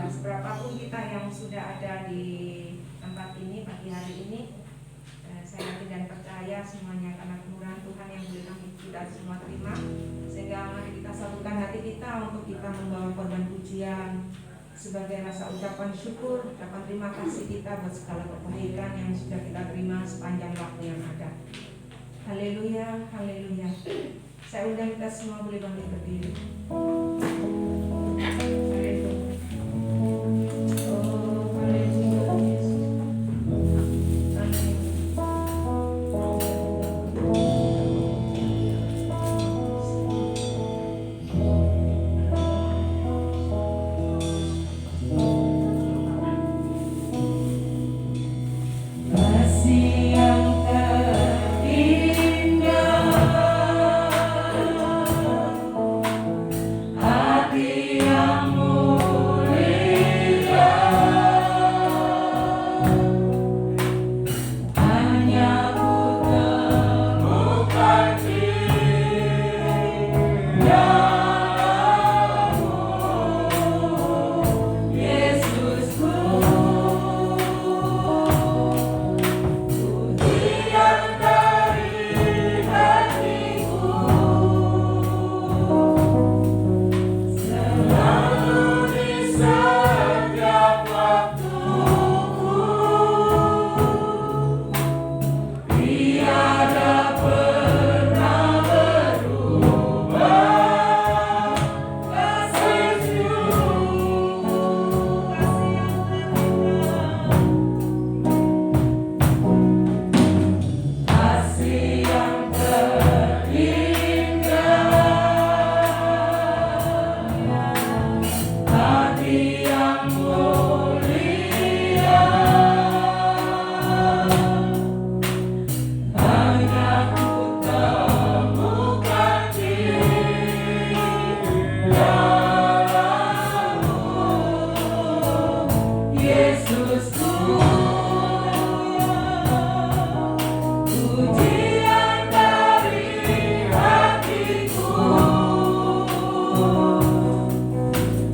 Seberapapun kita yang sudah ada di tempat ini pagi hari ini, saya yakin dan percaya semuanya karena kemurahan Tuhan yang boleh kita semua terima. Sehingga mari kita satukan hati kita untuk kita membawa korban pujian sebagai rasa ucapan syukur, ucapan terima kasih kita buat segala kebaikan yang sudah kita terima sepanjang waktu yang ada. Haleluya, haleluya. Saya undang kita semua boleh bangkit berdiri.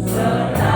Serta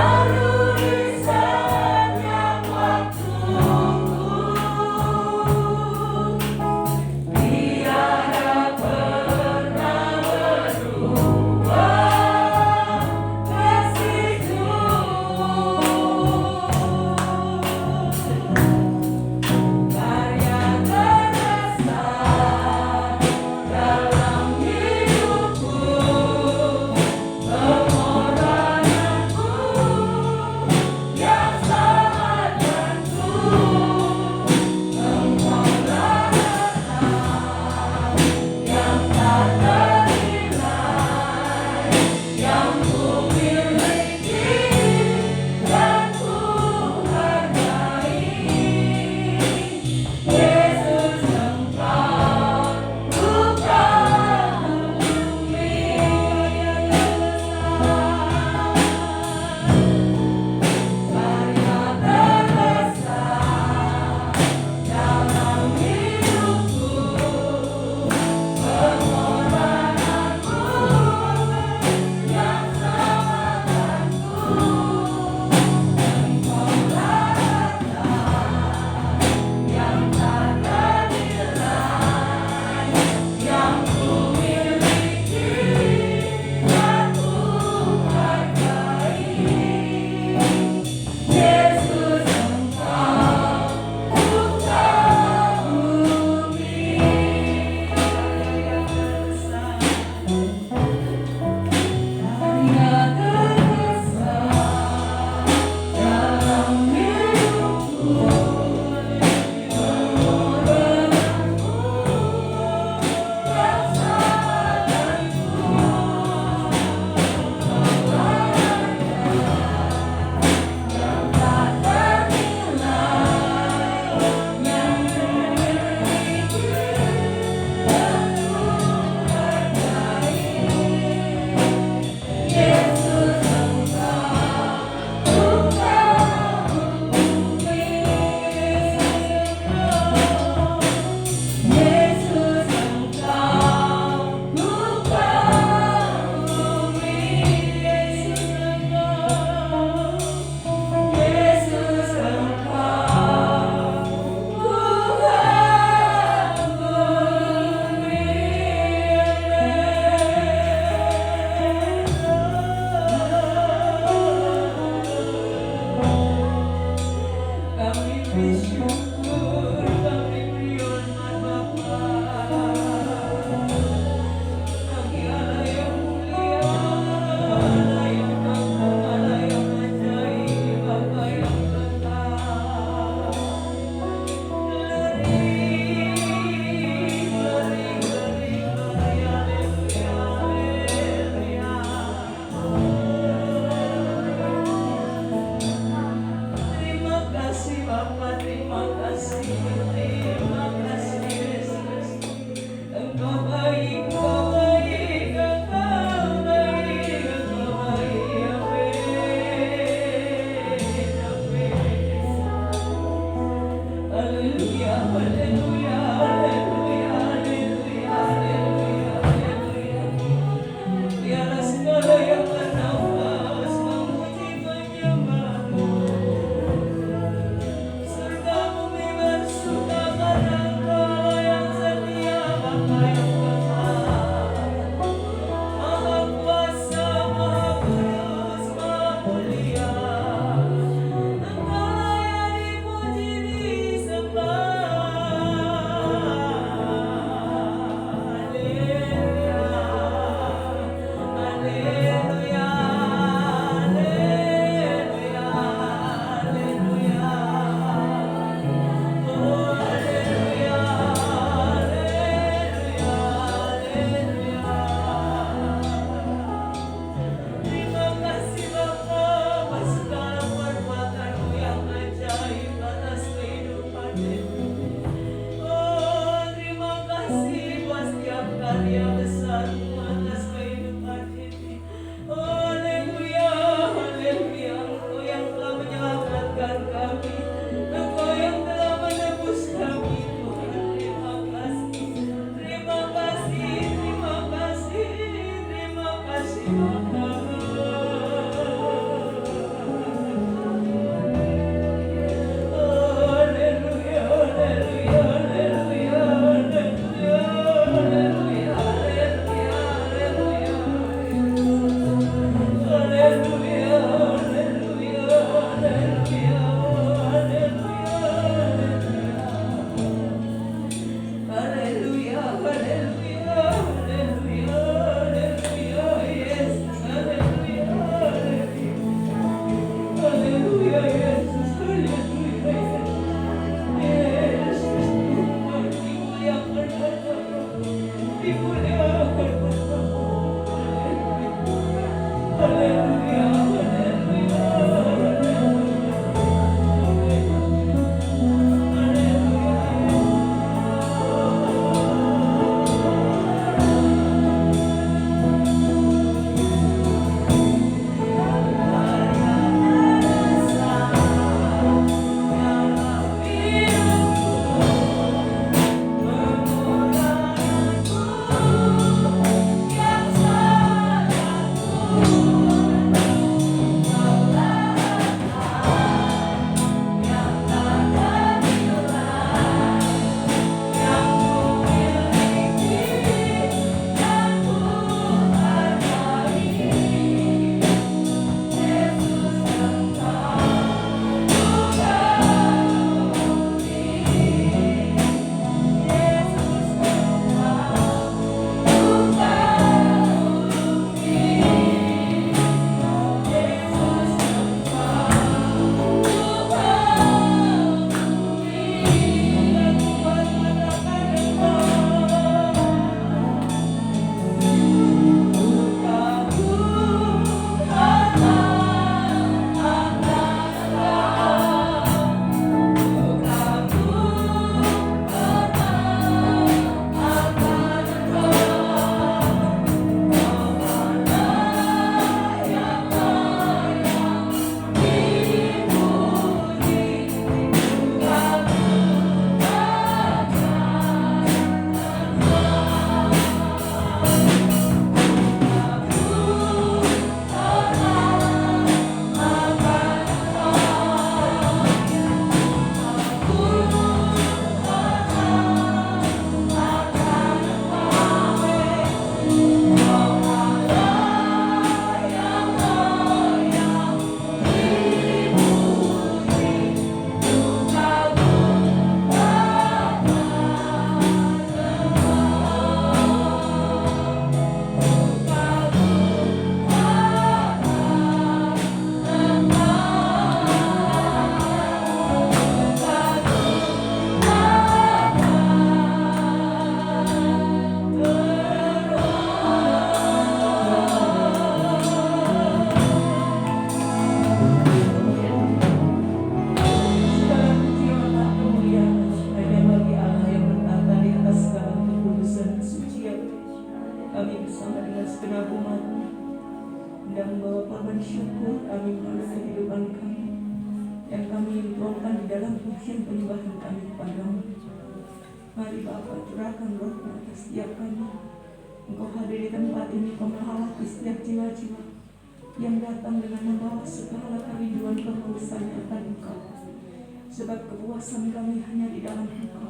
Sebab kepuasan kami hanya di dalam Engkau,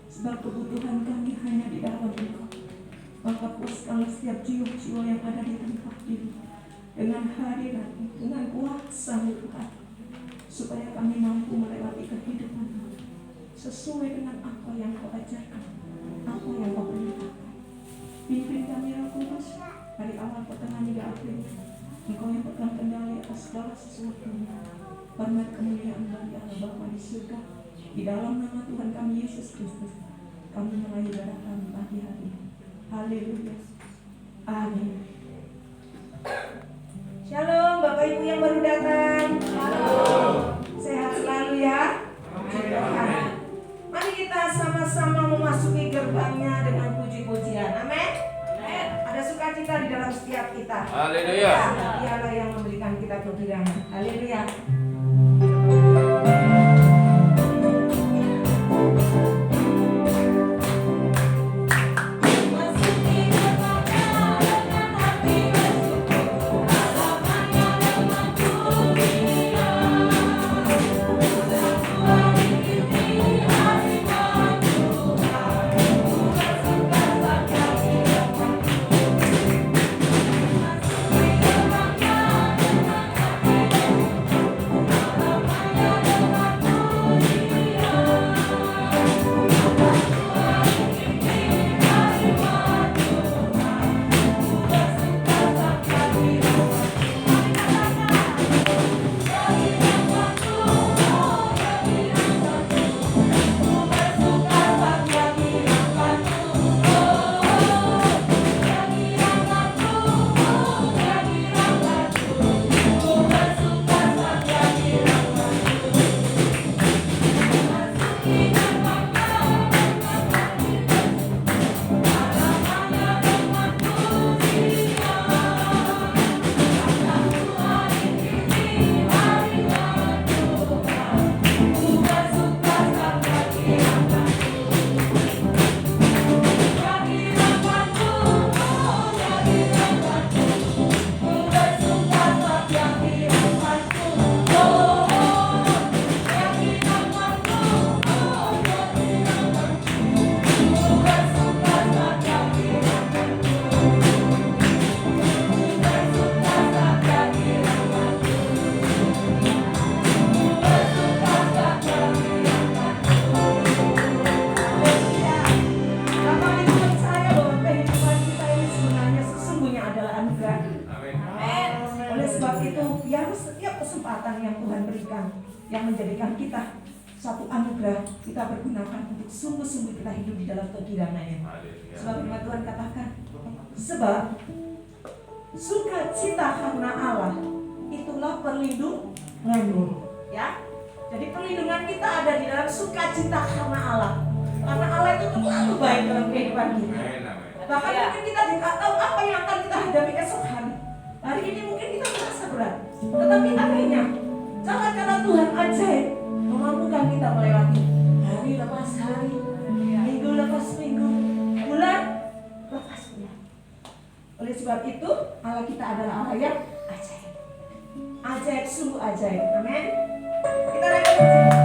sebab kebutuhan kami hanya di dalam Engkau. Maka puaskanlah setiap jiwa-jiwa yang ada di tempat ini dengan hadirat-Mu, dengan kuasa-Mu Tuhan, supaya kami mampu melewati kehidupan sesuai dengan apa yang Kau ajarkan, apa yang Kau perintahkan. Pimpin kami Roh Kudus dari awal pertengahan hingga akhir. Engkau yang pegang kendali atas segala sesuatunya. Hormat kemuliaan bagi Allah Bapa di surga. Di dalam nama Tuhan kami Yesus Kristus, kami mulai ibadah kami pagi hari ini. Haleluya. Amin. Shalom Bapak Ibu yang baru datang. Shalom. Sehat selalu ya. Amin. Mari kita sama-sama memasuki gerbangnya dengan puji-pujian. Amin. Ada sukacita di dalam setiap kita. Haleluya. Dialah yang memberikan kita kegirangan. Haleluya. sebab itu, biar setiap kesempatan yang Tuhan berikan, yang menjadikan kita satu anugerah, kita pergunakan untuk sungguh-sungguh kita hidup di dalam kegirangannya. Sebab firman Tuhan katakan, sebab sukacita karena Allah itulah perlindunganmu. Ya, jadi perlindungan kita ada di dalam sukacita karena Allah. Karena Allah itu terlalu baik dalam kehidupan kita. Bahkan mungkin kita tidak tahu apa yang akan kita hadapi esok hari. Hari ini mungkin kita merasa berat, tetapi akhirnya cara-cara Tuhan ajaib memampukan kita melewati hari lepas hari, minggu lepas minggu, bulan lepas bulan. Oleh sebab itu, Allah kita adalah Allah yang ajaib. Ajaib, sungguh ajaib. Amin. Kita lanjut.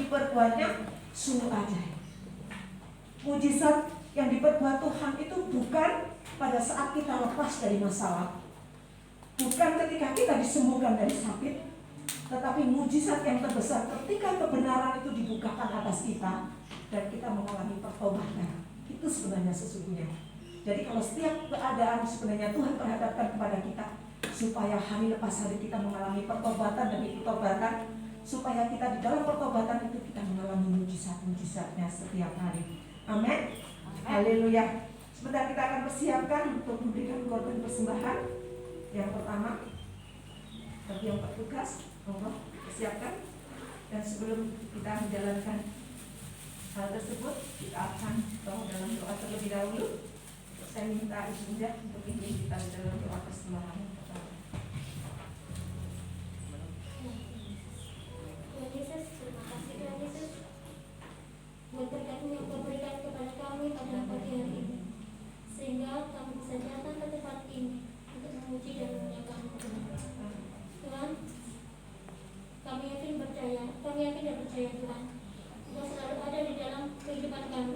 diperbuatnya sungguh ajaib. Mujizat yang diperbuat Tuhan itu bukan pada saat kita lepas dari masalah, bukan ketika kita disembuhkan dari sakit, tetapi mujizat yang terbesar ketika kebenaran itu dibukakan atas kita dan kita mengalami pertobatan. Itu sebenarnya sesungguhnya. Jadi kalau setiap keadaan sebenarnya Tuhan perhadapkan kepada kita, supaya hari lepas hari kita mengalami pertobatan demi pertobatan, supaya kita di dalam pertobatan itu kita mengalami mujizat-mujizatnya setiap hari. Amin. Haleluya. Sebentar kita akan persiapkan untuk memberikan korban persembahan. Yang pertama, bagi yang bertugas, monggo persiapkan. Dan sebelum kita menjalankan hal tersebut, kita akan dalam doa terlebih dahulu. Saya minta Ibu Ida untuk pimpin kita di dalam doa persembahan yang pertama. Tuhan Yesus, terima kasih Tuhan Yesus buat berkat-Mu yang Kau berikan kepada kami pada pagi hari ini, sehingga kami bisa datang ke tempat ini untuk memuji dan memuliakan-Mu. Tuhan, kami yakin dan percaya Tuhan, Kau selalu ada di dalam kehidupan kami.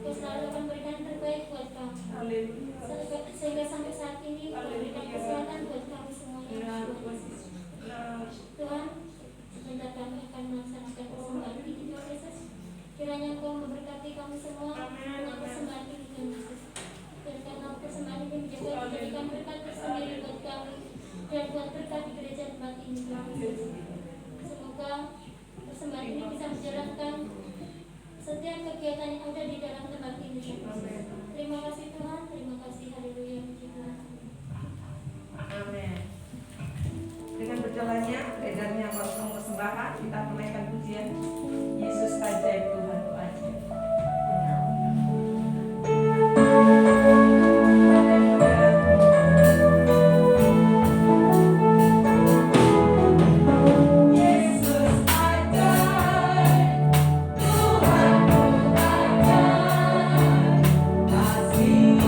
Kau selalu akan berikan terbaik buat kami. Sehingga sampai saat ini Kau berikan kesehatan buat kami semuanya. Tuhan, sebentar kami akan melaksanakan persembahan ini Tuhan Yesus. Kiranya Kau memberkati kami semua dengan persembahan ini Tuhan Yesus. Dan karena persembahan ini menjadikan berkat tersendiri buat kami dan buat berkat di gereja tempat ini Tuhan Yesus. Semoga persembahan ini bisa menjalankan setiap kegiatan yang ada di dalam tempat ini. Terima kasih Tuhan, terima kasih. Haleluya. Amin. Dengan berjalannya beredarnya kosong persembahan, kita menaikkan pujian Yesus ajaib, Tuhan ku ajaib. Kasih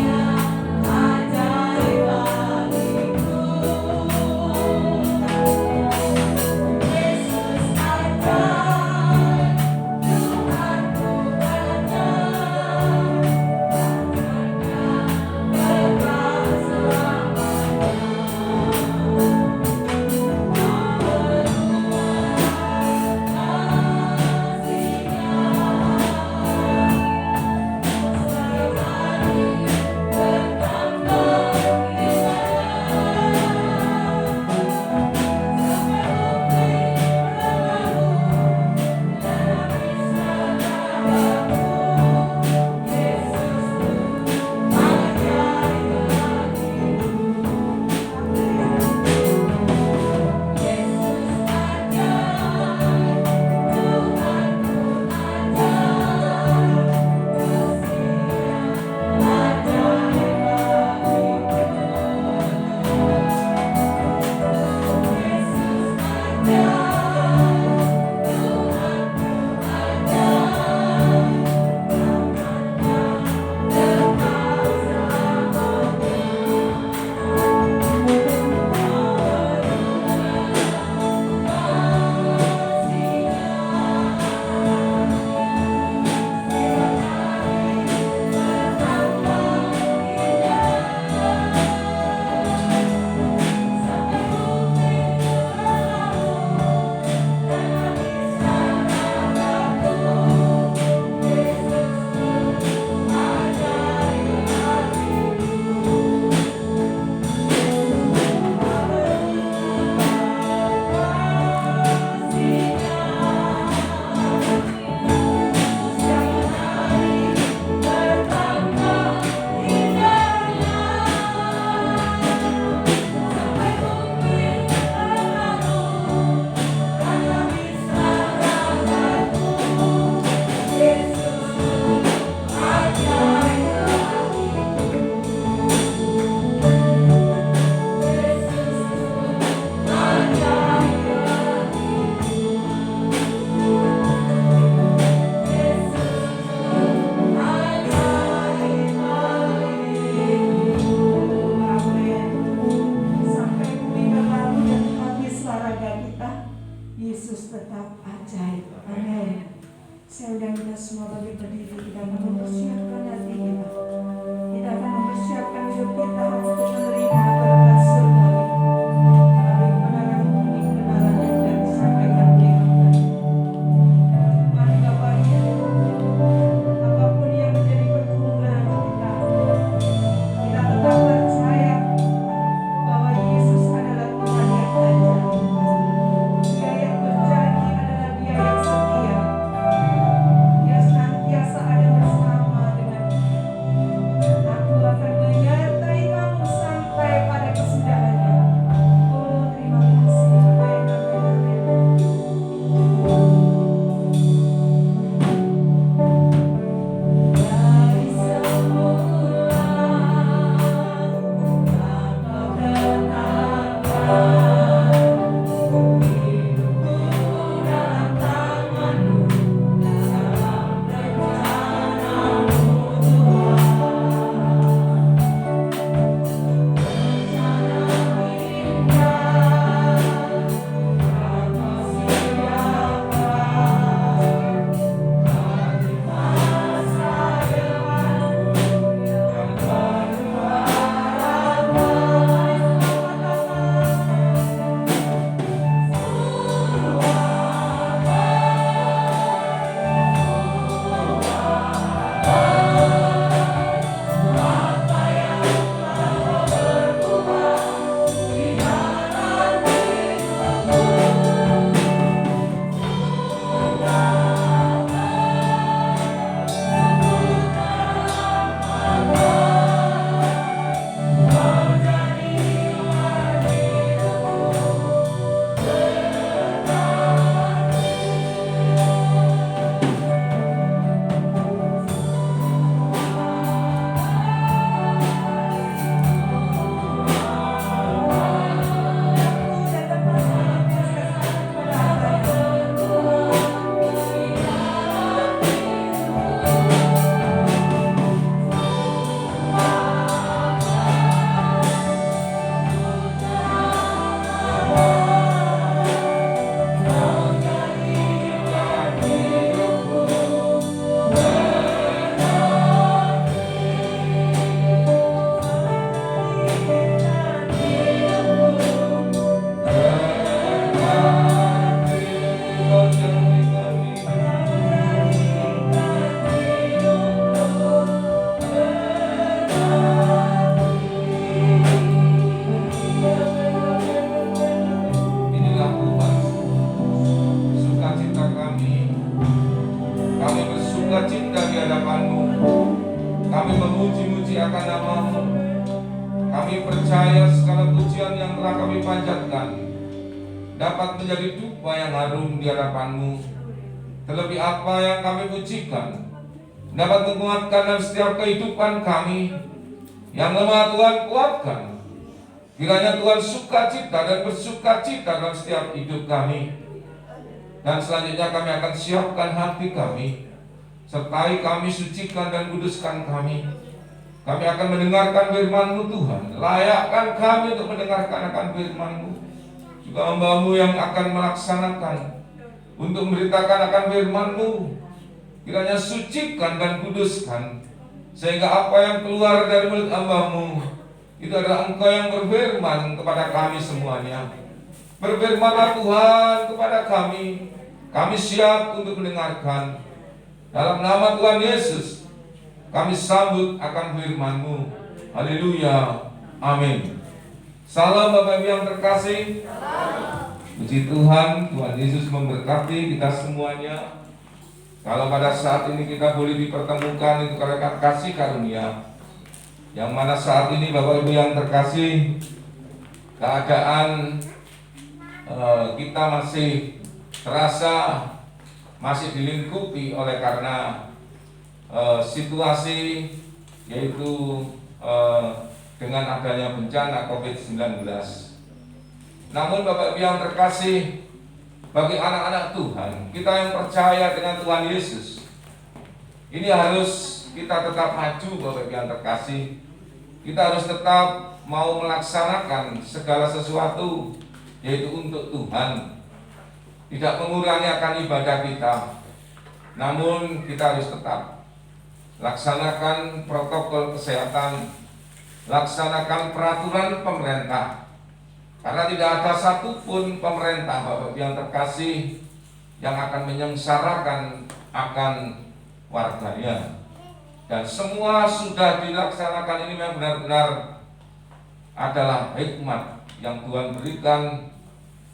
Kami percaya segala pujian yang telah kami panjatkan dapat menjadi dupa yang harum di hadapan-Mu. Terlebih apa yang kami pujikan dapat menguatkan dalam setiap kehidupan kami. Yang lemah Tuhan kuatkan. Kiranya Tuhan sukacita dan bersukacita dalam setiap hidup kami. Dan selanjutnya kami akan siapkan hati kami, sertai kami, sucikan dan kuduskan kami. Kami akan mendengarkan firman-Mu Tuhan. Layakkan kami untuk mendengarkan akan firman-Mu. Juga hamba-Mu yang akan melaksanakan untuk memberitakan akan firman-Mu. Kiranya sucikan dan kuduskan, sehingga apa yang keluar dari mulut hamba-Mu itu adalah Engkau yang berfirman kepada kami semuanya. Berfirmanlah Tuhan kepada kami. Kami siap untuk mendengarkan. Dalam nama Tuhan Yesus kami sambut akan firman-Mu. Haleluya. Amin. Salam Bapak Ibu yang terkasih. Puji Tuhan, Tuhan Yesus memberkati kita semuanya. Kalau pada saat ini kita boleh dipertemukan itu karena kasih karunia, yang mana saat ini Bapak Ibu yang terkasih, keadaan kita masih terasa masih dilingkupi oleh karena situasi, yaitu dengan adanya bencana COVID-19. Namun Bapak Ibu yang terkasih, bagi anak-anak Tuhan, kita yang percaya dengan Tuhan Yesus, ini harus kita tetap maju. Bapak Ibu yang terkasih, kita harus tetap mau melaksanakan segala sesuatu, yaitu untuk Tuhan. Tidak mengurangi akan ibadah kita, namun kita harus tetap laksanakan protokol kesehatan, laksanakan peraturan pemerintah. Karena tidak ada satupun pemerintah, Bapak Ibu yang terkasih, yang akan menyengsarakan akan warganya. Dan semua sudah dilaksanakan. Ini memang benar-benar adalah hikmat yang Tuhan berikan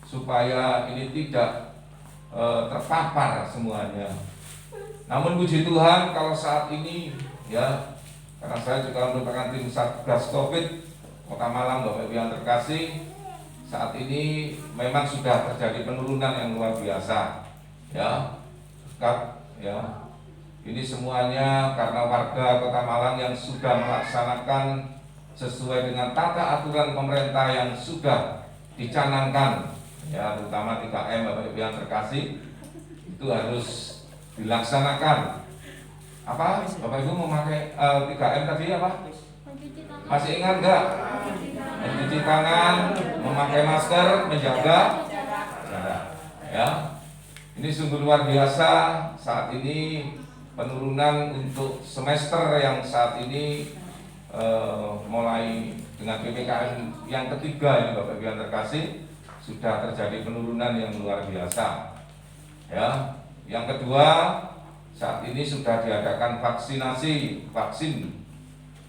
supaya ini tidak terpapar semuanya. Namun puji Tuhan, kalau saat ini ya, karena saya juga merupakan tim Satgas Covid Kota Malang, Bapak Ibu yang terkasih, saat ini memang sudah terjadi penurunan yang luar biasa, ya. Ini semuanya karena warga Kota Malang yang sudah melaksanakan sesuai dengan tata aturan pemerintah yang sudah dicanangkan, ya, terutama 3M, Bapak Ibu yang terkasih, itu harus dilaksanakan. Apa? Bapak Ibu memakai 3M tadi apa? Masih ingat enggak? Mencuci tangan, memakai masker, menjaga jarak. Ya, ini sungguh luar biasa. Saat ini penurunan untuk semester yang saat ini mulai dengan PPKM yang ketiga ini, Bapak Ibu yang terkasih, sudah terjadi penurunan yang luar biasa. Ya, yang kedua, saat ini sudah diadakan vaksin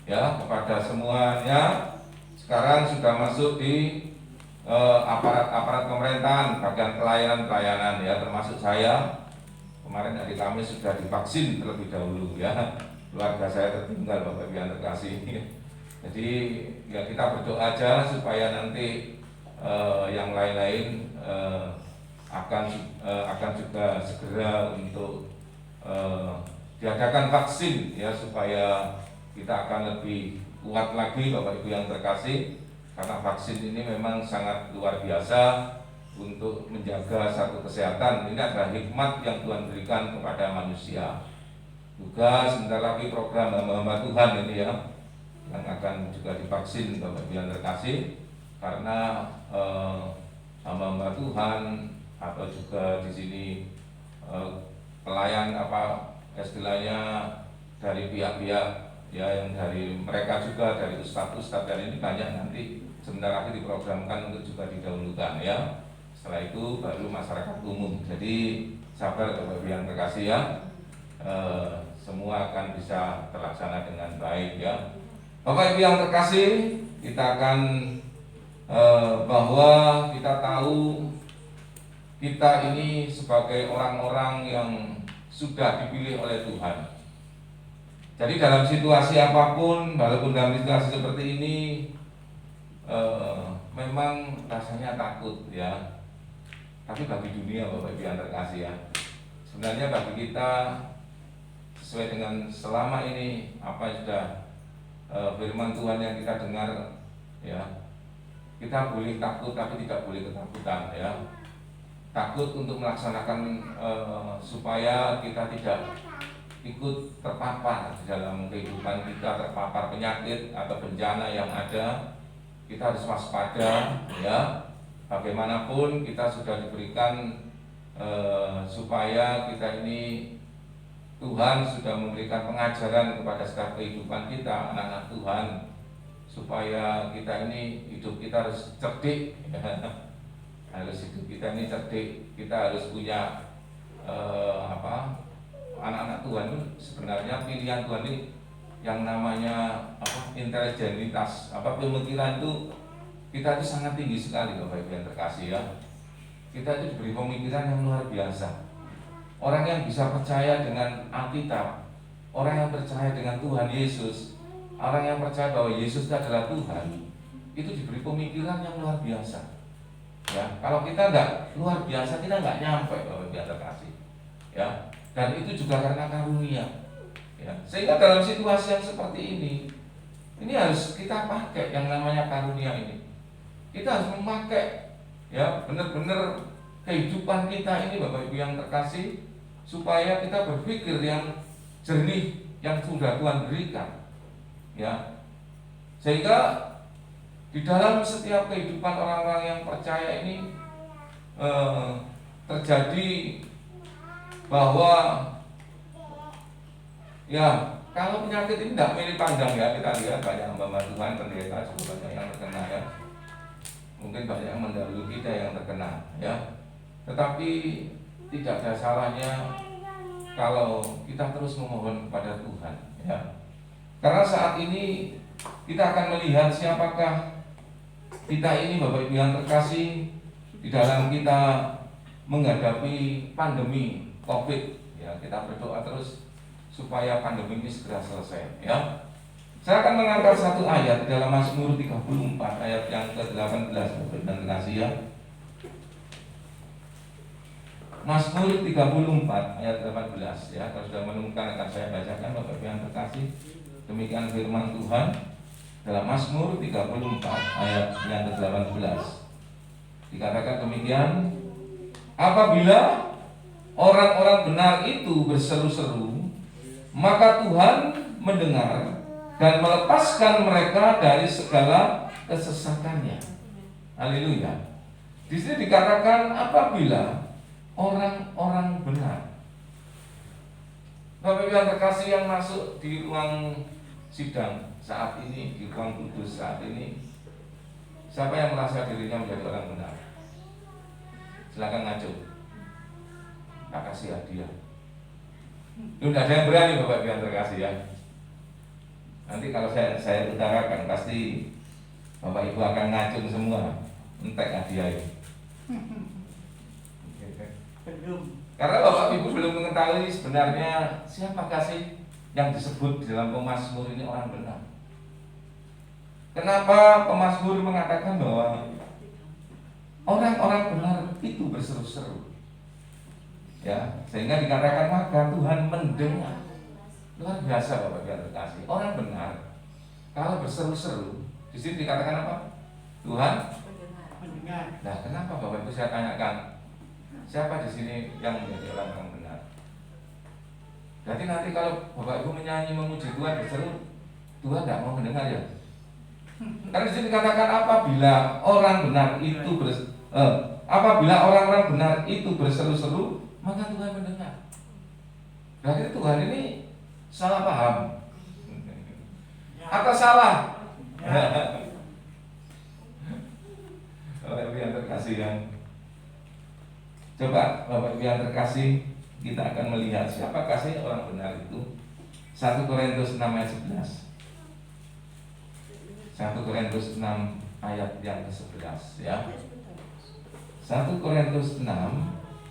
ya kepada semuanya. Sekarang sudah masuk di aparat pemerintahan, bagian pelayanan ya, termasuk saya. Kemarin hari Kamis sudah divaksin terlebih dahulu ya. Keluarga saya tertinggal, Bapak Ibu yang terkasih. Jadi ya kita berdoa aja supaya nanti yang lain-lain akan juga segera untuk diadakan vaksin ya, supaya kita akan lebih kuat lagi, Bapak Ibu yang terkasih, karena vaksin ini memang sangat luar biasa untuk menjaga satu kesehatan. Ini adalah hikmat yang Tuhan berikan kepada manusia. Juga sebentar lagi program hamba-hamba Tuhan ini ya, yang akan juga divaksin, Bapak Ibu yang terkasih, karena hamba-hamba Tuhan atau juga di sini pelayan apa istilahnya dari pihak-pihak ya, yang dari mereka juga, dari ustadz-ustadz, dan ini banyak nanti sebentar lagi diprogramkan untuk juga didahulukan ya. Setelah itu baru masyarakat umum. Jadi sabar Bapak Ibu yang terkasih ya, semua akan bisa terlaksana dengan baik ya. Bapak Ibu yang terkasih, kita akan bahwa kita tahu kita ini sebagai orang-orang yang sudah dipilih oleh Tuhan. Jadi dalam situasi apapun, walaupun dalam situasi seperti ini, memang rasanya takut ya. Tapi bagi dunia Bapak Ibu yang terkasih ya, sebenarnya bagi kita sesuai dengan selama ini apa yang sudah firman Tuhan yang kita dengar ya, kita boleh takut tapi tidak boleh ketakutan ya. Takut untuk melaksanakan supaya kita tidak ikut terpapar di dalam kehidupan kita, terpapar penyakit atau bencana yang ada. Kita harus waspada ya. Bagaimanapun kita sudah diberikan supaya kita ini, Tuhan sudah memberikan pengajaran kepada setiap kehidupan kita, anak-anak Tuhan, supaya kita ini hidup kita harus cerdik ya. Harus hidup kita ini cerdik, kita harus punya anak-anak Tuhan itu sebenarnya pilihan Tuhan ini yang namanya intelijenitas, pemikiran itu kita itu sangat tinggi sekali Bapak Ibu yang terkasih ya. Kita itu diberi pemikiran yang luar biasa. Orang yang bisa percaya dengan Alkitab, orang yang percaya dengan Tuhan Yesus, orang yang percaya bahwa Yesus itu adalah Tuhan, itu diberi pemikiran yang luar biasa. Ya, kalau kita enggak luar biasa, kita enggak nyampe Bapak Ibu yang terkasih. Ya. Dan itu juga karena karunia ya. Sehingga dalam situasi yang seperti ini harus kita pakai yang namanya karunia ini. Kita harus memakai ya benar-benar kehidupan kita ini Bapak Ibu yang terkasih, supaya kita berpikir yang jernih yang sudah Tuhan berikan ya. Sehingga di dalam setiap kehidupan orang-orang yang percaya ini terjadi bahwa ya kalau penyakit ini tidak milih pandang ya. Kita lihat banyak hamba Tuhan, pendeta juga banyak yang terkena ya. Mungkin banyak yang mendahului kita yang terkena ya. Tetapi tidak ada salahnya kalau kita terus memohon kepada Tuhan ya. Karena saat ini kita akan melihat siapakah kita ini Bapak Ibu yang terkasih di dalam kita menghadapi pandemi COVID ya. Kita berdoa terus supaya pandemi ini segera selesai ya. Saya akan mengangkat satu ayat dalam Mazmur 34 ayat yang ke-18 Bapak dan terkasih ya. Mazmur 34 ayat 18 ya. Kalau sudah menemukan akan saya bacakan Bapak yang terkasih. Demikian firman Tuhan dalam Mazmur 34 ayat yang ke-18. Dikatakan demikian, apabila orang-orang benar itu berseru-seru, maka Tuhan mendengar dan melepaskan mereka dari segala kesesakannya. Haleluya. Di sini dikatakan apabila orang-orang benar. Bapak Ibu yang terkasih yang masuk di ruang sidang saat ini, di ruang kudus saat ini, siapa yang merasa dirinya menjadi orang benar? Silakan ngaco. Tak kasih hadiah. Tidak ada yang berani Bapak Ibu yang terkasih ya. Nanti kalau saya utarakan pasti Bapak Ibu akan ngacung semua, entek hadiah ini. Karena Bapak Ibu belum mengetahui sebenarnya siapakah sih yang disebut di dalam pemazmur ini orang benar. Kenapa pemazmur mengatakan bahwa orang-orang benar itu berseru-seru? Ya, sehingga dikatakan maka Tuhan mendengar. Luar biasa Bapak yang terkasih. Orang benar kalau berseru-seru, di sini dikatakan apa? Tuhan mendengar. Nah, kenapa Bapak Ibu saya tanyakan? Siapa di sini yang menjadi orang-orang benar? Jadi nanti kalau Bapak Ibu menyanyi memuji Tuhan berseru, Tuhan tidak mau mendengar ya? Karena di sini dikatakan apabila orang benar itu apabila orang-orang benar itu berseru-seru, maka Tuhan mendengar. Berarti Tuhan ini salah paham atau salah? Bapak Ibu yang terkasih kan? Coba Bapak Ibu yang terkasih, kita akan melihat siapakah sih orang benar itu. 1 Korintus 6 ayat 11. 1 Korintus 6 ayat yang ke-11 ya. 1 Korintus 6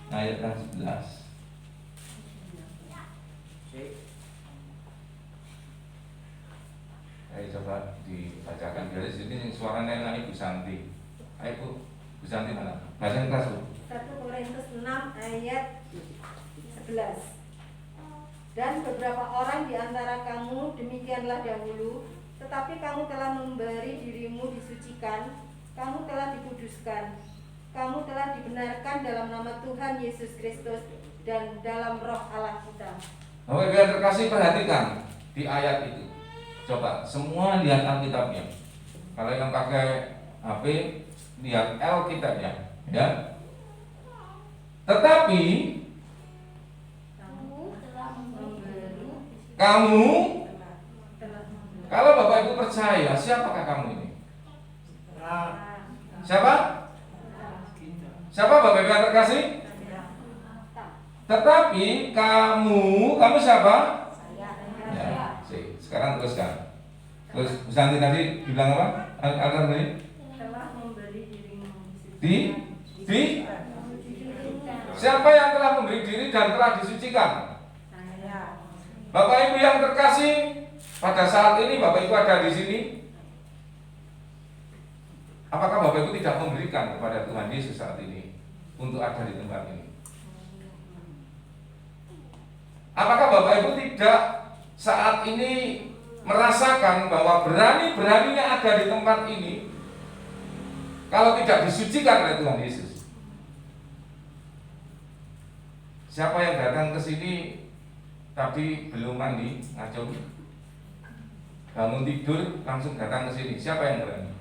ayat yang 11. bacakan biar di sini suaranya enak Bu Santi. Ayo Bu Santi mana? Baca yang keras Bu. 1 Korintus 6 ayat 11. Dan beberapa orang di antara kamu demikianlah dahulu, tetapi kamu telah memberi dirimu disucikan, kamu telah dikuduskan, kamu telah dibenarkan dalam nama Tuhan Yesus Kristus dan dalam roh Allah kita. Bapak Ibu yang terkasih, perhatikan di ayat itu. Coba semua lihat Alkitabnya. Kalau yang pakai HP, lihat Alkitabnya, ya. Tetapi kamu, kalau Bapak Ibu percaya, siapakah kamu ini? Siapa? Siapa Bapak Ibu yang terkasih? Tetapi kamu siapa? Ya, sekarang teruskan. Terus Bu Santi tadi bilang apa? Alkitab tadi? Telah memberi dirimu Siapa yang telah memberi diri dan telah disucikan? Bapak Ibu yang terkasih, pada saat ini Bapak Ibu ada di sini. Apakah Bapak Ibu tidak memberikan kepada Tuhan Yesus saat ini untuk ada di tempat ini? Apakah Bapak Ibu tidak saat ini merasakan bahwa berani-beraninya ada di tempat ini kalau tidak disucikan oleh Tuhan Yesus? Siapa yang datang ke sini tadi belum mandi, ngacung, bangun tidur langsung datang ke sini? Siapa yang berani?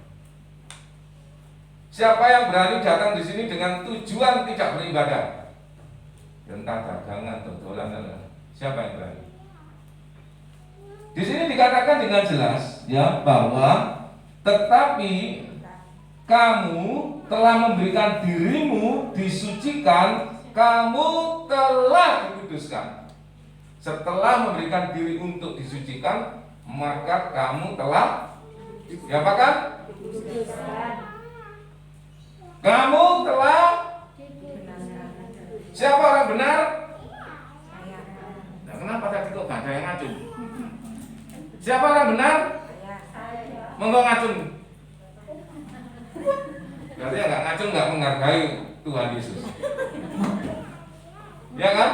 Siapa yang berani datang di sini dengan tujuan tidak beribadah? Entah dagangan, dodolan, siapa yang berani? Di sini dikatakan dengan jelas ya bahwa tetapi kamu telah memberikan dirimu disucikan, kamu telah dikuduskan. Setelah memberikan diri untuk disucikan, maka kamu telah diapakan? Kamu telah. Siapa orang benar? Nah, kenapa tadi kok gak ada yang ngacung? Siapa orang benar? Monggo ngacung. Berarti yang gak ngacung gak menghargai Tuhan Yesus. Ya kan?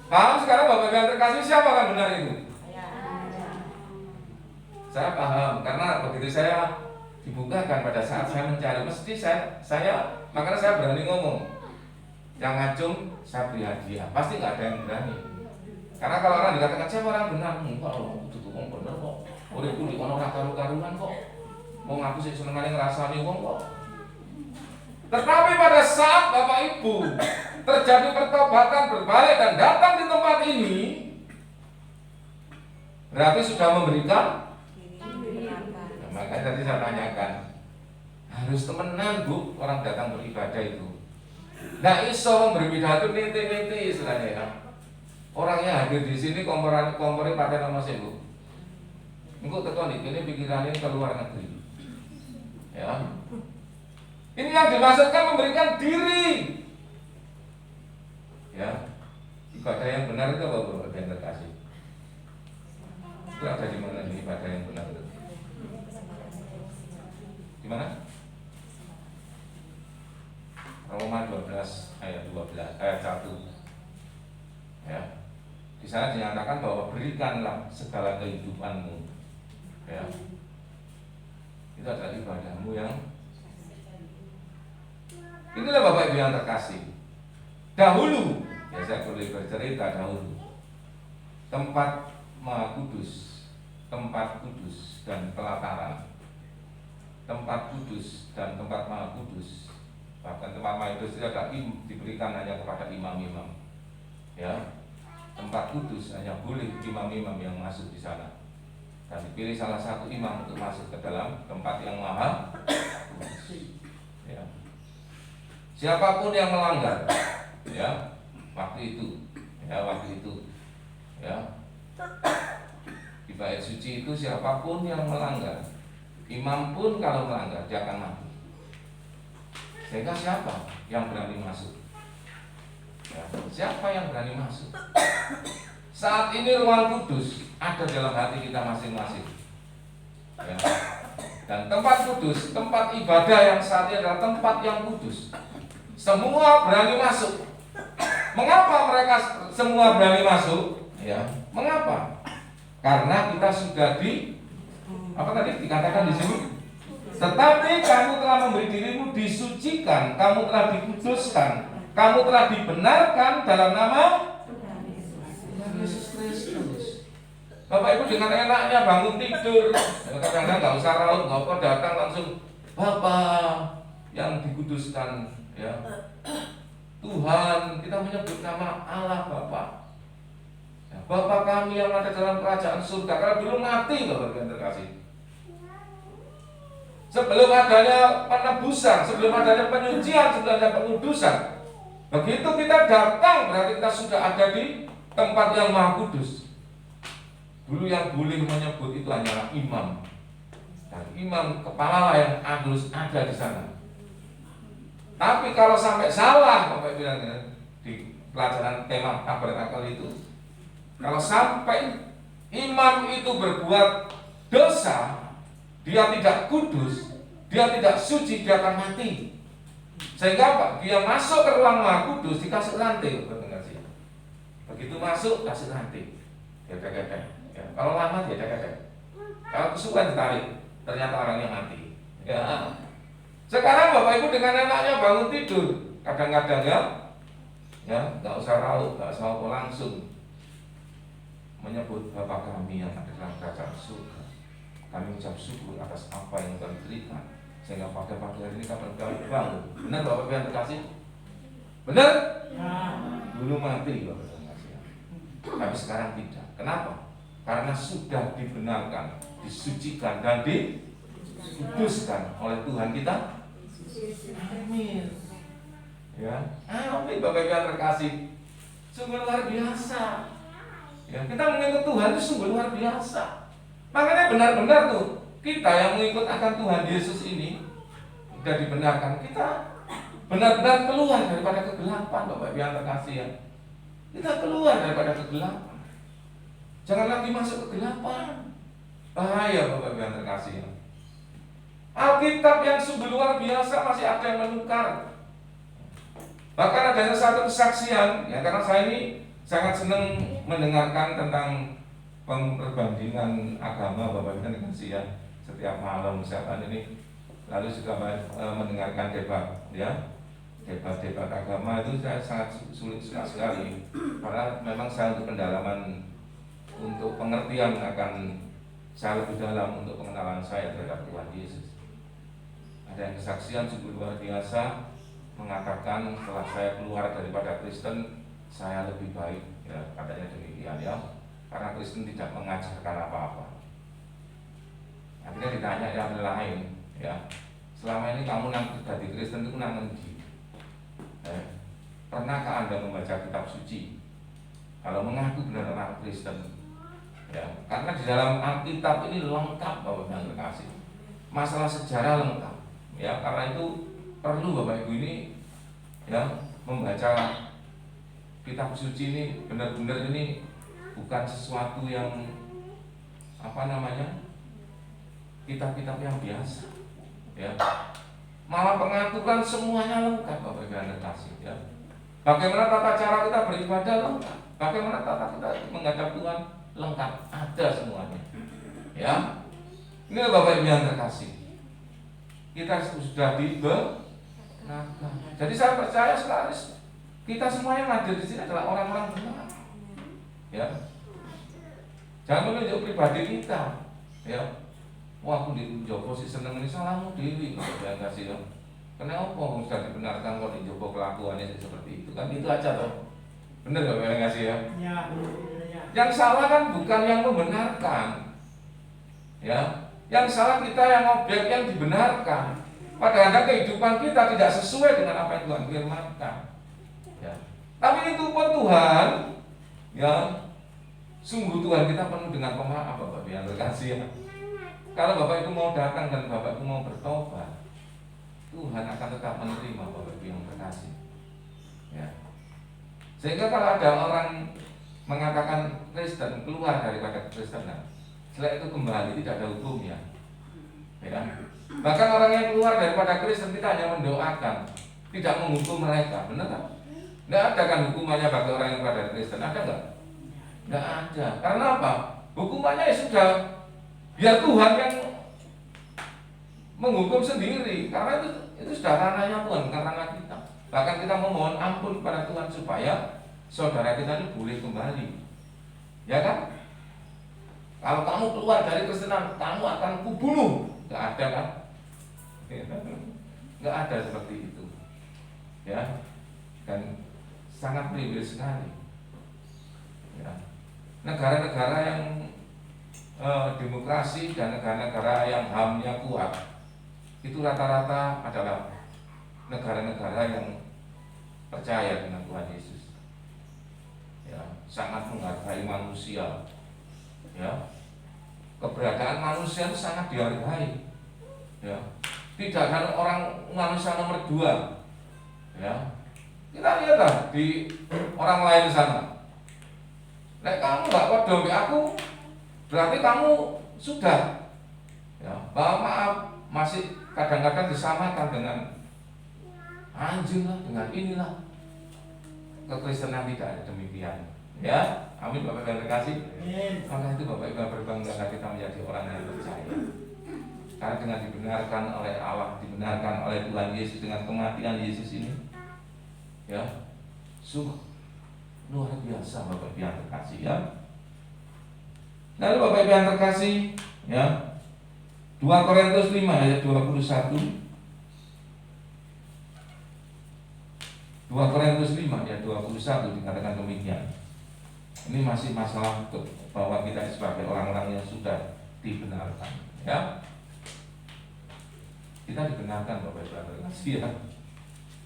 Paham sekarang Bapak Ibu yang terkasih, siapa orang benar itu? Saya paham, karena begitu saya dibukakan pada saat saya mencari, mesti makanya saya berani ngomong. Yang ngacung saya beri hadiah, pasti nggak ada yang berani. Karena kalau orang dikatakan siapa orang benar, enggak loh, itu tuh benar kok. Udah pun di orang karu-karuan kok. Mau ngaku sih seneng ngerasani wong kok. Tetapi pada saat Bapak Ibu terjadi pertobatan, berbalik dan datang di tempat ini, berarti sudah memberikan. Nah, makanya tadi saya tanyakan, harus temenan Bu orang datang beribadah itu. Nah iso berpidato niti-niti istilahnya ya. Orangnya hadir di sini komporin pakai nama sih Bu. Engkau tekan ini pikirannya ke luar negeri. Ya. Ini yang dimaksudkan memberikan diri. Ya. Ibadah yang benar itu apa Bu? Yang terkasih. Itu ada di mana ini ibadah yang benar itu? Di mana? Roma 12 ayat 1. Ya. Di sana dinyatakan bahwa berikanlah segala kehidupanmu. Ya. Itu adalah ibadahmu yang. Inilah Bapak Ibu yang terkasih. Dahulu, ya saya boleh bercerita dahulu. Tempat Maha Kudus, tempat kudus dan pelataran, tempat kudus dan tempat Maha Kudus, bahkan tempat Maha Kudus itu ada diberikan hanya kepada imam-imam. Ya, tempat kudus hanya boleh imam-imam yang masuk di sana. Dan dipilih salah satu imam untuk masuk ke dalam tempat yang Maha Kudus. Ya. Siapapun yang melanggar, ya, waktu itu, ya, di bait suci itu siapapun yang melanggar, imam pun kalau melanggar dia akan mati. Sehingga siapa yang berani masuk? Ya, siapa yang berani masuk? Saat ini ruang kudus ada dalam hati kita masing-masing. Ya. Dan tempat kudus, tempat ibadah yang saat ini adalah tempat yang kudus. Semua berani masuk. Mengapa mereka semua berani masuk? Ya, mengapa? Karena kita sudah apa tadi dikatakan di sini? Tetapi kamu telah memberi dirimu disucikan, kamu telah dikuduskan, kamu telah dibenarkan dalam nama Tuhan Yesus Kristus. Bapak Ibu dengan enaknya bangun tidur, kadang-kadang nggak usah raut, nggak apa datang langsung Bapak yang dikuduskan, ya Tuhan, kita menyebut nama Allah Bapa. Ya, Bapa kami yang ada dalam kerajaan surga. Karena dulu mati Bapak yang terkasih. Sebelum adanya penebusan, sebelum adanya penyucian, sebelum adanya pengudusan, begitu kita datang berarti kita sudah ada di tempat yang maha kudus. Dulu yang boleh menyebut itu hanyalah imam. Dan imam kepala yang harus ada di sana. Tapi kalau sampai salah, Bapak bilang ya, di pelajaran tema tabernakel itu, kalau sampai imam itu berbuat dosa, dia tidak kudus, dia tidak suci, dia akan mati. Sehingga apa? Dia masuk ke ruang maha kudus dikasih rantai, begitu masuk kasih rantai, dia kekeh. Ya, kalau lama dia kekeh. Kalau kesukaan ditarik, ternyata orangnya mati. Ya. Sekarang Bapak Ibu dengan enaknya bangun tidur, kadang-kadang ya nggak usah raut, nggak usah apa, langsung menyebut Bapa kami yang ada dalam kerajaan surga. Kami ucap syukur atas apa yang Tuhan berikan, sehingga pada pagi hari ini kami bangun. Benar Bapak yang terkasih? Benar? Dulu mati Bapak yang terkasih, tapi sekarang tidak. Kenapa? Karena sudah dibenarkan, disucikan dan dikuduskan oleh Tuhan kita. Amin. Ya, amin Bapak Ibu yang terkasih. Sungguh luar biasa. Ya, kita mengikut Tuhan itu sungguh luar biasa. Makanya benar-benar tuh kita yang mengikut akan Tuhan Yesus ini sudah dibenarkan. Kita benar-benar keluar daripada kegelapan Bapak Ibu yang terkasih ya. Kita keluar daripada kegelapan. Jangan lagi masuk kegelapan. Bahaya Bapak Ibu yang terkasih ya. Alkitab yang sungguh luar biasa masih ada yang menukar. Bahkan ada satu kesaksian, ya karena saya ini sangat senang mendengarkan tentang perbandingan agama Bapak Ibu yang terkasih ya. Setiap malam misalkan ini, lalu juga mendengarkan debat, ya debat agama itu saya sangat sulit sekali, karena memang saya untuk pendalaman, untuk pengertian akan saya lebih dalam untuk pengenalan saya terhadap Tuhan Yesus. Ada yang kesaksian sungguh luar biasa mengatakan setelah saya keluar daripada Kristen saya lebih baik, ya katanya demikian ya, karena Kristen tidak mengajarkan apa-apa. Akhirnya ditanya yang lain, ya selama ini kamu nang jadi Kristen itu nang ngendi? Pernahkah Anda membaca kitab suci? Kalau mengaku benar orang Kristen, ya karena di dalam Alkitab ini lengkap Bapak yang terkasih, masalah sejarah lengkap. Ya, karena itu perlu Bapak Ibu ini ya membaca kitab suci ini benar-benar ini bukan sesuatu yang apa namanya kitab-kitab yang biasa. Ya, malah pengaturan semuanya lengkap Bapak Ibu yang terkasih. Ya, bagaimana tata cara kita beribadah lengkap, bagaimana tata kita menghadap Tuhan lengkap, ada semuanya. Ya, ini Bapak Ibu yang terkasih. Kita sudah dibenarkan. Jadi saya percaya sekali kita semua yang hadir di sini adalah orang-orang benar. Ya, jangan menunjuk pribadi kita. Ya, wah aku di Jopo sih seneng ini salahmu dewi, yang kasih ya. Kenapa sudah dibenarkan kalau di Jopo kelakuannya seperti itu? Kan itu aja toh. Benar nggak yang kasih ya? Ya. Yang salah kan bukan yang membenarkan. Ya. Yang salah kita yang objek yang dibenarkan. Padahal kehidupan kita tidak sesuai dengan apa yang Tuhan firmankan. Ya. Tapi itu pun Tuhan, ya sungguh Tuhan kita penuh dengan pemaaf Bapak yang terkasih ya. Kalau Bapak itu mau datang dan Bapak itu mau bertobat, Tuhan akan tetap menerima Bapak yang terkasih. Ya. Sehingga kalau ada orang mengatakan Kristen keluar daripada Kristenan, setelah itu kembali tidak ada hukumnya, ya. Bahkan orang yang keluar daripada Kristen kita hanya mendoakan, tidak menghukum mereka, benar kan? Nggak ada kan hukumannya bagi orang yang keluar dari Kristen, ada nggak? Nggak ada. Karena apa? Hukumannya ya sudah, biar Tuhan yang menghukum sendiri. Karena itu sudah ranahnya Tuhan, bukan ranah kita. Bahkan kita memohon ampun kepada Tuhan supaya saudara kita ini boleh kembali, ya kan? Kalau kamu keluar dari Kristenan, kamu akan kubunuh. Nggak ada kan? Nggak ada seperti itu, ya. Dan sangat privilege sekali, ya. Negara-negara yang demokrasi dan negara-negara yang HAM-nya kuat itu rata-rata adalah negara-negara yang percaya dengan Tuhan Yesus, ya, sangat menghargai manusia, ya. Keberadaan manusia itu sangat dihargai, ya. Tidak ada orang manusia nomor 2, ya. Kita lihatlah di orang lain sana. Nek kamu nggak podo mbek aku, berarti kamu sudah, ya, maaf masih kadang-kadang disamakan dengan anjing lah, dengan inilah. Kekristenan tidak ada demikian, ya. Amin Bapak Ibu yang terkasih. Maka itu Bapak Ibu berbangga kita menjadi orang yang percaya. Karena dengan dibenarkan oleh Allah, dibenarkan oleh Tuhan Yesus dengan kematian Yesus ini, ya, sungguh luar biasa Bapak Ibu yang terkasih, ya. Lalu Bapak Ibu yang terkasih, ya, 2 Korintus 5 ayat 21. 2 Korintus 5 ayat 21 dikatakan demikian. Ini masih masalah bahwa kita sebagai orang-orang yang sudah dibenarkan, ya. Kita dibenarkan Bapak Ibu yang terkasih, ya.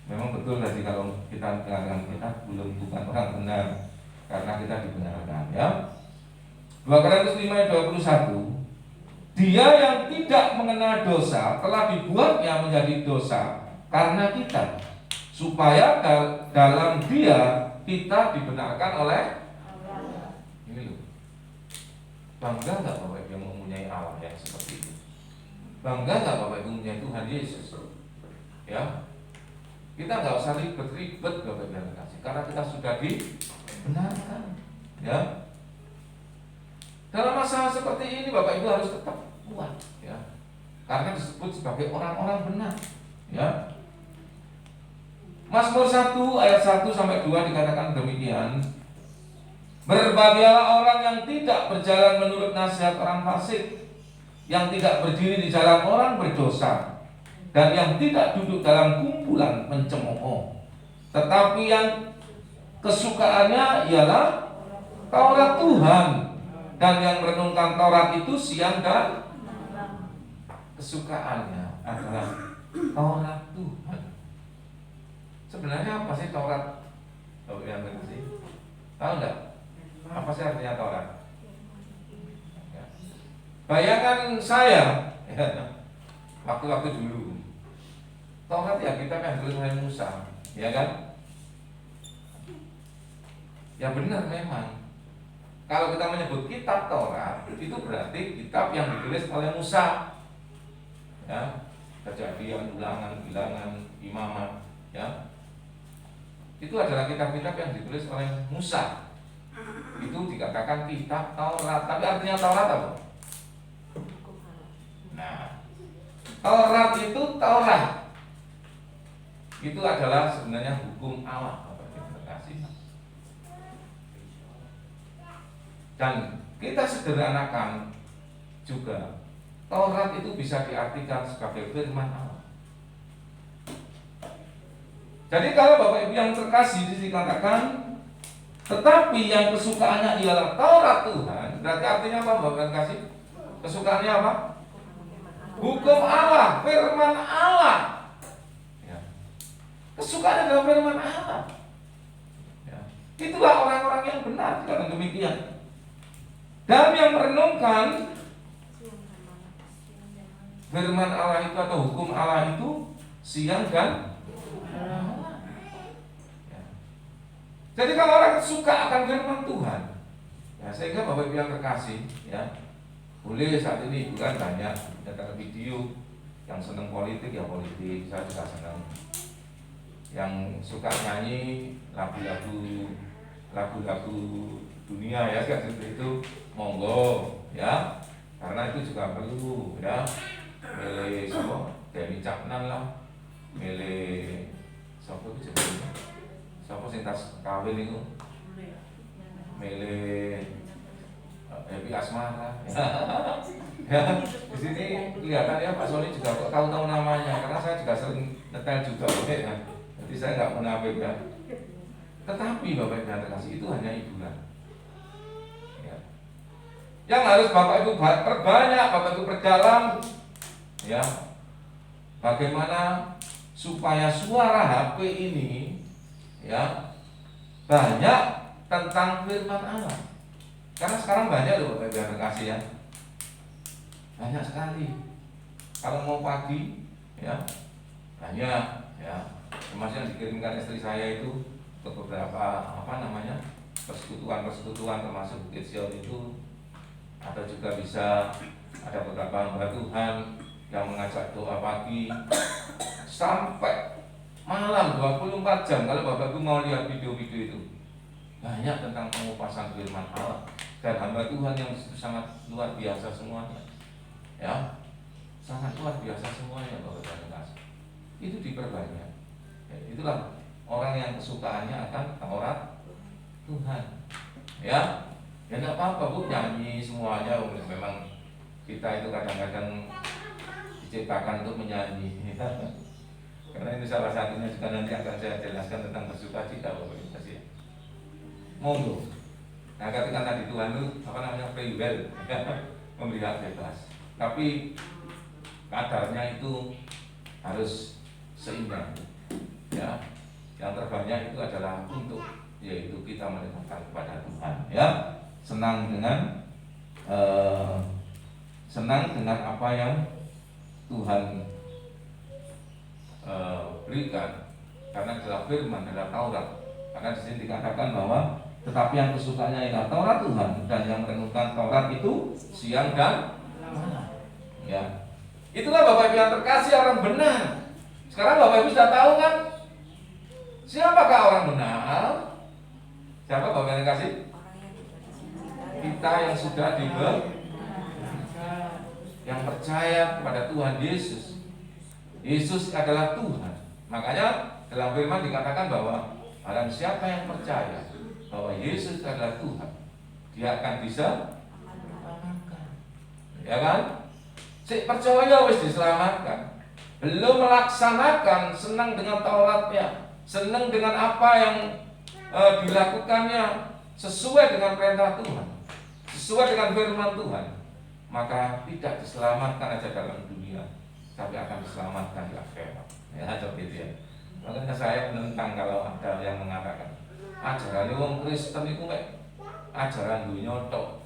Memang betul tadi kalau kita mengatakan kita bukan orang benar karena kita dibenarkan, ya. 2 Korintus 5 ayat 21. Dia yang tidak mengenal dosa telah dibuatnya menjadi dosa karena kita, supaya dalam Dia kita dibenarkan oleh ini loh. Bangga nggak Bapak Ibu yang mempunyai Allah yang seperti itu? Bangga nggak Bapak Ibu mempunyai Tuhan Yesus? Ya, kita nggak usah ribet-ribet Bapak Ibu yang terkasih, karena kita sudah dibenarkan, ya. Dalam masalah seperti ini Bapak Ibu harus tetap kuat, ya, karena disebut sebagai orang-orang benar, ya. Mazmur 1 ayat 1 sampai 2 dikatakan demikian. Berbahagialah orang yang tidak berjalan menurut nasihat orang fasik, yang tidak berdiri di jalan orang berdosa, dan yang tidak duduk dalam kumpulan pencemooh, tetapi yang kesukaannya ialah Taurat Tuhan, dan yang merenungkan Taurat itu siang dan kesukaannya adalah Taurat Tuhan. Sebenarnya apa sih Taurat? Tahu yang sih? Tahu nggak? Apa sih artinya Taurat? Ya. Bayangkan saya, ya, waktu-waktu dulu, Taurat ya kita kan ditulis oleh Musa, ya kan? Ya benar memang. Kalau kita menyebut kitab Taurat, itu berarti kitab yang ditulis oleh Musa, ya. Kejadian, Ulangan, Bilangan, Imamat, ya. Itu adalah kitab-kitab yang ditulis oleh Musa. Itu dikatakan kitab Taurat. Tapi artinya Taurat apa? Nah, Taurat itu Taurat. Itu adalah sebenarnya hukum Allah, Bapak Ibu terkasih. Dan kita sederhanakan juga, Taurat itu bisa diartikan sebagai firman Allah. Jadi kalau Bapak Ibu yang terkasih dikatakan, tetapi yang kesukaannya ialah Taurat Tuhan, berarti artinya apa Bapak yang terkasih? Kesukaannya apa? Hukum Allah, firman Allah, ya. Kesukaannya adalah firman Allah, ya. Itulah orang-orang yang benar, dikatakan demikian. Dan yang merenungkan firman Allah itu atau hukum Allah itu siang dan malam. Jadi kalau orang suka akan firman Tuhan, ya, sehingga Bapak Ibu yang terkasih, ya, boleh saat ini hiburan banyak, ada video Yang seneng politik ya politik, saya juga seneng. Yang suka nyanyi lagu-lagu dunia ya kayak seperti itu, monggo ya, karena itu juga perlu ya. Milih siapa? Dewi Caknan lah, milih siapa itu juga, siapa sing tas kawin itu, milih Happy Asmara. Ya, di sini kelihatan ya Pak Sony juga kok tahu namanya, karena saya juga sering nyetel juga ya. Jadi saya nggak munafik ya. Tetapi Bapak Ibu yang terkasih, itu hanya hiburan. Ya. Yang harus Bapak Ibu perbanyak, Bapak Ibu perdalam, ya. Bagaimana supaya suara HP ini, ya, banyak tentang firman Allah. Karena sekarang banyak loh Bapak Ibu yang terkasih ya. Banyak sekali. Kalau mau pagi, ya, banyak, ya. Termasuk yang dikirimkan istri saya itu ke beberapa persekutuan termasuk Bukit Sion itu, atau juga bisa ada beberapa hamba Tuhan yang mengajak doa pagi sampai malam 24 jam. Kalau Bapak Ibu mau lihat video-video itu, banyak tentang pengupasan firman Allah dan hamba Tuhan yang sangat luar biasa semuanya, ya, sangat luar biasa semuanya Bapak Ibu. Itu diperbanyak. Ya, itulah orang yang kesukaannya akan Taurat Tuhan, ya. Ya enggak apa-apa Bu, nyanyi semuanya. Memang kita itu kadang-kadang diciptakan untuk menyanyi. Karena ini salah satunya juga nanti akan saya jelaskan tentang bersukacita Bapak Ibu kasih. Monggo. Nah, ketika tadi Tuhan itu free will, memberi hak bebas. Tapi kadarnya itu harus seimbang. Ya. Yang terbanyak itu adalah untuk yaitu kita mendekatkan kepada Tuhan, ya. Senang dengan apa yang Tuhan berikan, karena adalah firman, adalah Taurat. Karena di sini dikatakan bahwa tetapi yang kesukaannya ialah Taurat Tuhan, dan yang merenungkan Taurat itu siang dan malam. Ya, itulah Bapak Ibu yang terkasih, orang benar. Sekarang Bapak Ibu sudah tahu kan siapakah orang benar? Siapa Bapak Ibu yang terkasih? Kita yang sudah yang percaya kepada Tuhan Yesus. Yesus adalah Tuhan. Makanya dalam firman dikatakan bahwa barang siapa yang percaya bahwa Yesus adalah Tuhan, dia akan bisa diselamatkan. Ya kan? Si percaya wis diselamatkan. Belum melaksanakan, senang dengan Tauratnya, senang dengan apa yang dilakukannya sesuai dengan perintah Tuhan, sesuai dengan firman Tuhan, maka tidak diselamatkan aja dalam dunia, tapi akan diselamatkan di akhirat. Ya, seperti itu ya. Makanya saya menentang kalau ada yang mengatakan ajaran wong Kristen itu kayak ajaran dunia tok,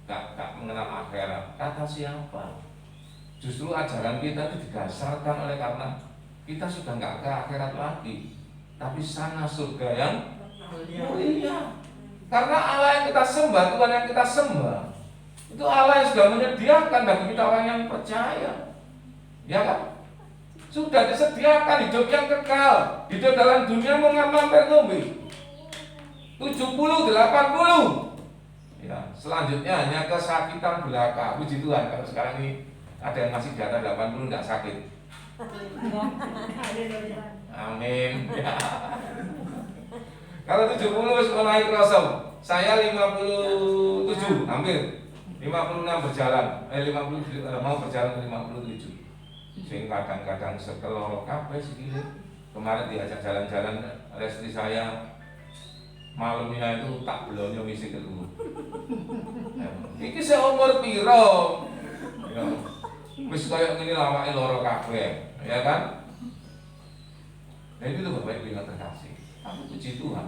gak mengenal akhirat. Kata siapa? Justru ajaran kita itu didasarkan oleh karena kita sudah nggak ke akhirat lagi, tapi sana surga yang mulia. Karena Allah yang kita sembah, Tuhan yang kita sembah, itu Allah yang sudah menyediakan bagi kita orang yang percaya. Ya kan? Sudah disediakan hidup yang kekal, hidup dalam dunia mengamalkan ngombe 70, 80. Ya, selanjutnya hanya kesakitan belaka. Puji Tuhan kalau sekarang ini ada yang masih di atas 80 tidak sakit. Amin. Ya. Kalau 70 wis mulai kerasa. Saya 57, hampir 56 berjalan. 50 mau berjalan ke 57. Sing kadang-kadang sekeloro kabeh sikile. Kemarin diajak jalan-jalan oleh istri saya. Malamnya itu tak belonyo misi dulu. Iki seumur piro? Ya. Wis kaya ngene awake lara kabeh, ya kan? Nah itu loh Bapak Ibu yang terkasih. Tapi puji Tuhan,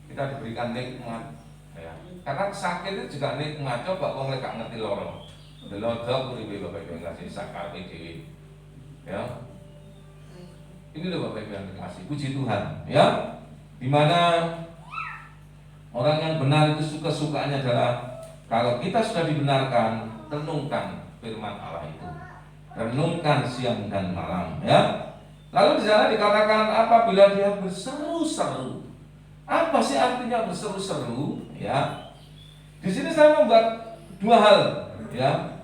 kita diberikan nikmat, ya. Karena sakit itu juga nikmat. Coba wong lek gak ngerti lara. Delodok uripe Bapak Ibu yang terkasih sakate dhewe. Ya. Ini loh Bapak Ibu yang terkasih. Puji Tuhan, ya. Di mana orang yang benar itu suka-sukanya adalah kalau kita sudah dibenarkan, renungkan firman Allah itu. renungkan siang dan malam, ya. Lalu di sana dikatakan apabila dia berseru-seru. Apa sih artinya berseru-seru? Ya. Di sini saya membuat dua hal, ya.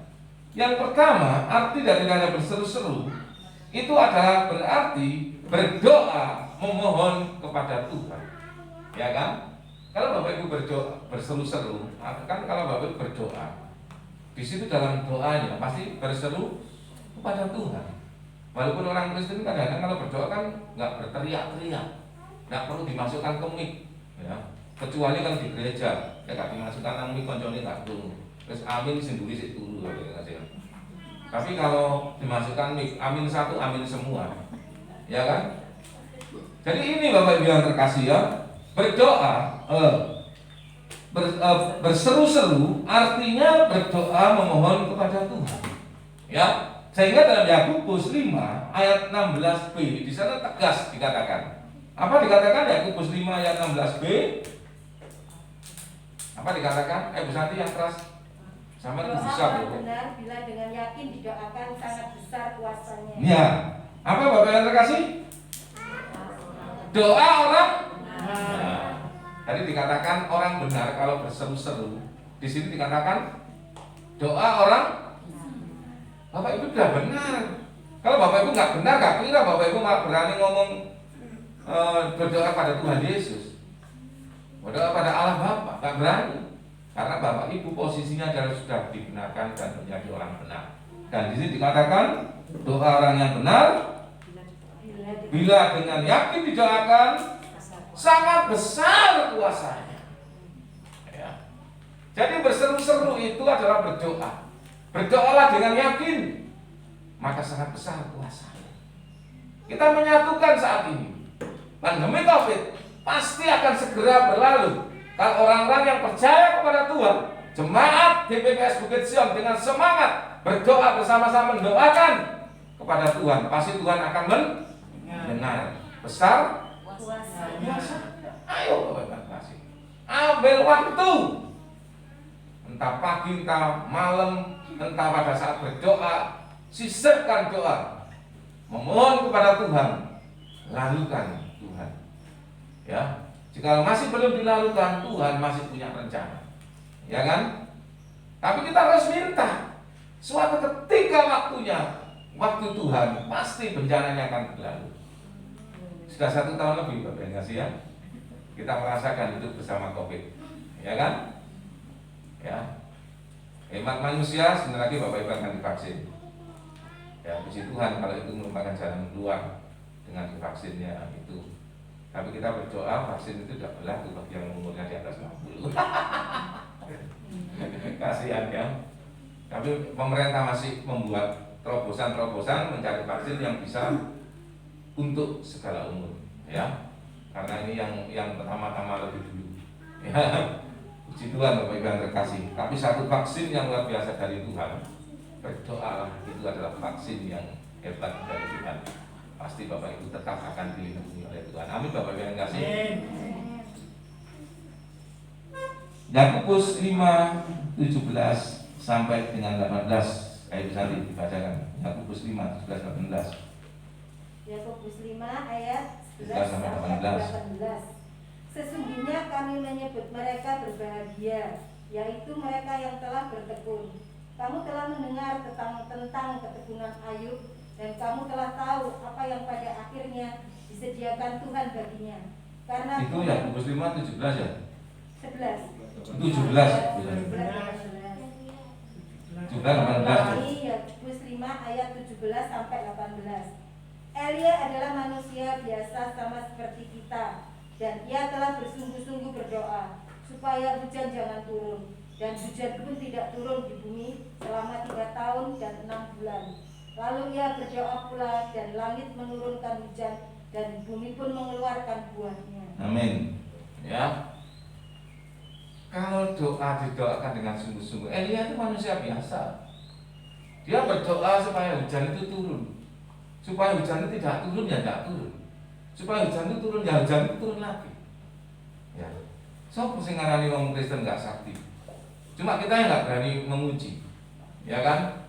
Yang pertama, arti dari kata berseru-seru itu adalah berarti berdoa memohon kepada Tuhan. Ya kan? Kalau Bapak Ibu berdoa berseru-seru, kan kalau Bapak Ibu berdoa, di situ dalam doanya pasti berseru kepada Tuhan. Walaupun orang Kristen kadang-kadang kalau berdoa kan nggak berteriak-teriak, nggak perlu dimasukkan ke mic, ya. Kecuali kalau di gereja, ya nggak dimasukkan ke mic, koncone nggak turu. Terus amin sendiri sih turu, ya. Tapi kalau dimasukkan mic, amin satu, amin semua, ya kan? Jadi ini Bapak Ibu yang terkasih, ya, berdoa, berseru-seru artinya berdoa memohon kepada Tuhan, ya. Sehingga dalam Yakobus 5 ayat 16b di sana tegas dikatakan. Apa dikatakan Yakobus 5 ayat 16b? Apa dikatakan? Bu Santi yang keras. Sama itu Doa bisa, orang Bu. benar bila dengan yakin didoakan sangat besar kuasanya. Ya. Apa Bapak yang terkasih? Doa orang. Nah, tadi dikatakan orang benar kalau berseru-seru. Di sini dikatakan doa orang. Bapak Ibu sudah benar. Kalau Bapak Ibu nggak benar, nggak kira Bapak Ibu nggak berani ngomong berdoa pada Tuhan Yesus, berdoa pada Allah Bapa, nggak berani. Karena Bapak Ibu posisinya adalah sudah dibenarkan dan menjadi orang benar. Dan di sini dikatakan doa orang yang benar bila dengan yakin didoakan sangat besar kuasanya. Ya. Jadi berseru-seru itu adalah berdoa. Berdoalah dengan yakin, maka sangat besar kuasanya. Kita menyatukan saat ini. Pandemi COVID pasti akan segera berlalu. Kalau orang-orang yang percaya kepada Tuhan, jemaat DPPS Bukit Sion dengan semangat berdoa bersama-sama mendoakan kepada Tuhan, pasti Tuhan akan mendengar. Besar kuasanya. Ayo Bapak kasih. Ambil waktu. Entah pagi, entah malam, entah pada saat berdoa, sisirkan doa, memohon kepada Tuhan, lalukan Tuhan. Ya, jika masih belum dilalukan, Tuhan masih punya rencana, ya kan? Tapi kita harus minta. Suatu ketika waktunya, waktu Tuhan, pasti bencananya akan berlalu. Sudah 1 tahun lebih Bapak yang kasih, ya. Kita merasakan itu bersama COVID, ya kan? Ya, hemat manusia sebentar lagi Bapak Ibu akan divaksin. Ya, puji Tuhan kalau itu merupakan jalan keluar dengan divaksinnya itu. Tapi kita berdoa vaksin itu tidak berlaku bagi yang umurnya di atas 60. Kasihan, ya. Tapi pemerintah masih membuat terobosan-terobosan mencari vaksin yang bisa untuk segala umur, ya. Karena ini yang pertama-tama lebih dulu. Ya. Puji Tuhan Bapak Ibu yang terkasih. Tapi satu vaksin yang luar biasa dari Tuhan, berdoa itu adalah vaksin yang hebat dari Tuhan. Pasti Bapak Ibu tetap akan dilindungi oleh Tuhan. Amin Bapak Ibu yang terkasih. Yakobus 5:17 sampai dengan 18. Kayak bisa dibacakan. Yakobus 5:17-18. Yakobus 5 ayat 11 sampai 18. Sesungguhnya kami menyebut mereka berbahagia, yaitu mereka yang telah bertekun. Kamu telah mendengar tentang keteguhan Ayub, dan kamu telah tahu apa yang pada akhirnya disediakan Tuhan baginya. Karena itu Yakobus 5:17 ya? 11. 17. 18. Yakobus 5 ayat 17 sampai 18. Elia adalah manusia biasa sama seperti kita, dan ia telah bersungguh-sungguh berdoa supaya hujan jangan turun, dan hujan pun tidak turun di bumi selama 3 tahun dan 6 bulan. Lalu ia berdoa pula, dan langit menurunkan hujan, dan bumi pun mengeluarkan buahnya. Amin. Ya. Kalau doa didoakan dengan sungguh-sungguh, Elia itu manusia biasa. Dia berdoa supaya hujan itu turun. Supaya hujan itu tidak turun, ya tidak turun. Supaya hujan itu turun, ya hujan itu turun lagi. Ya. So, sing ngarani wong Kristen nggak sakti. Cuma kita yang nggak berani menguji, ya kan?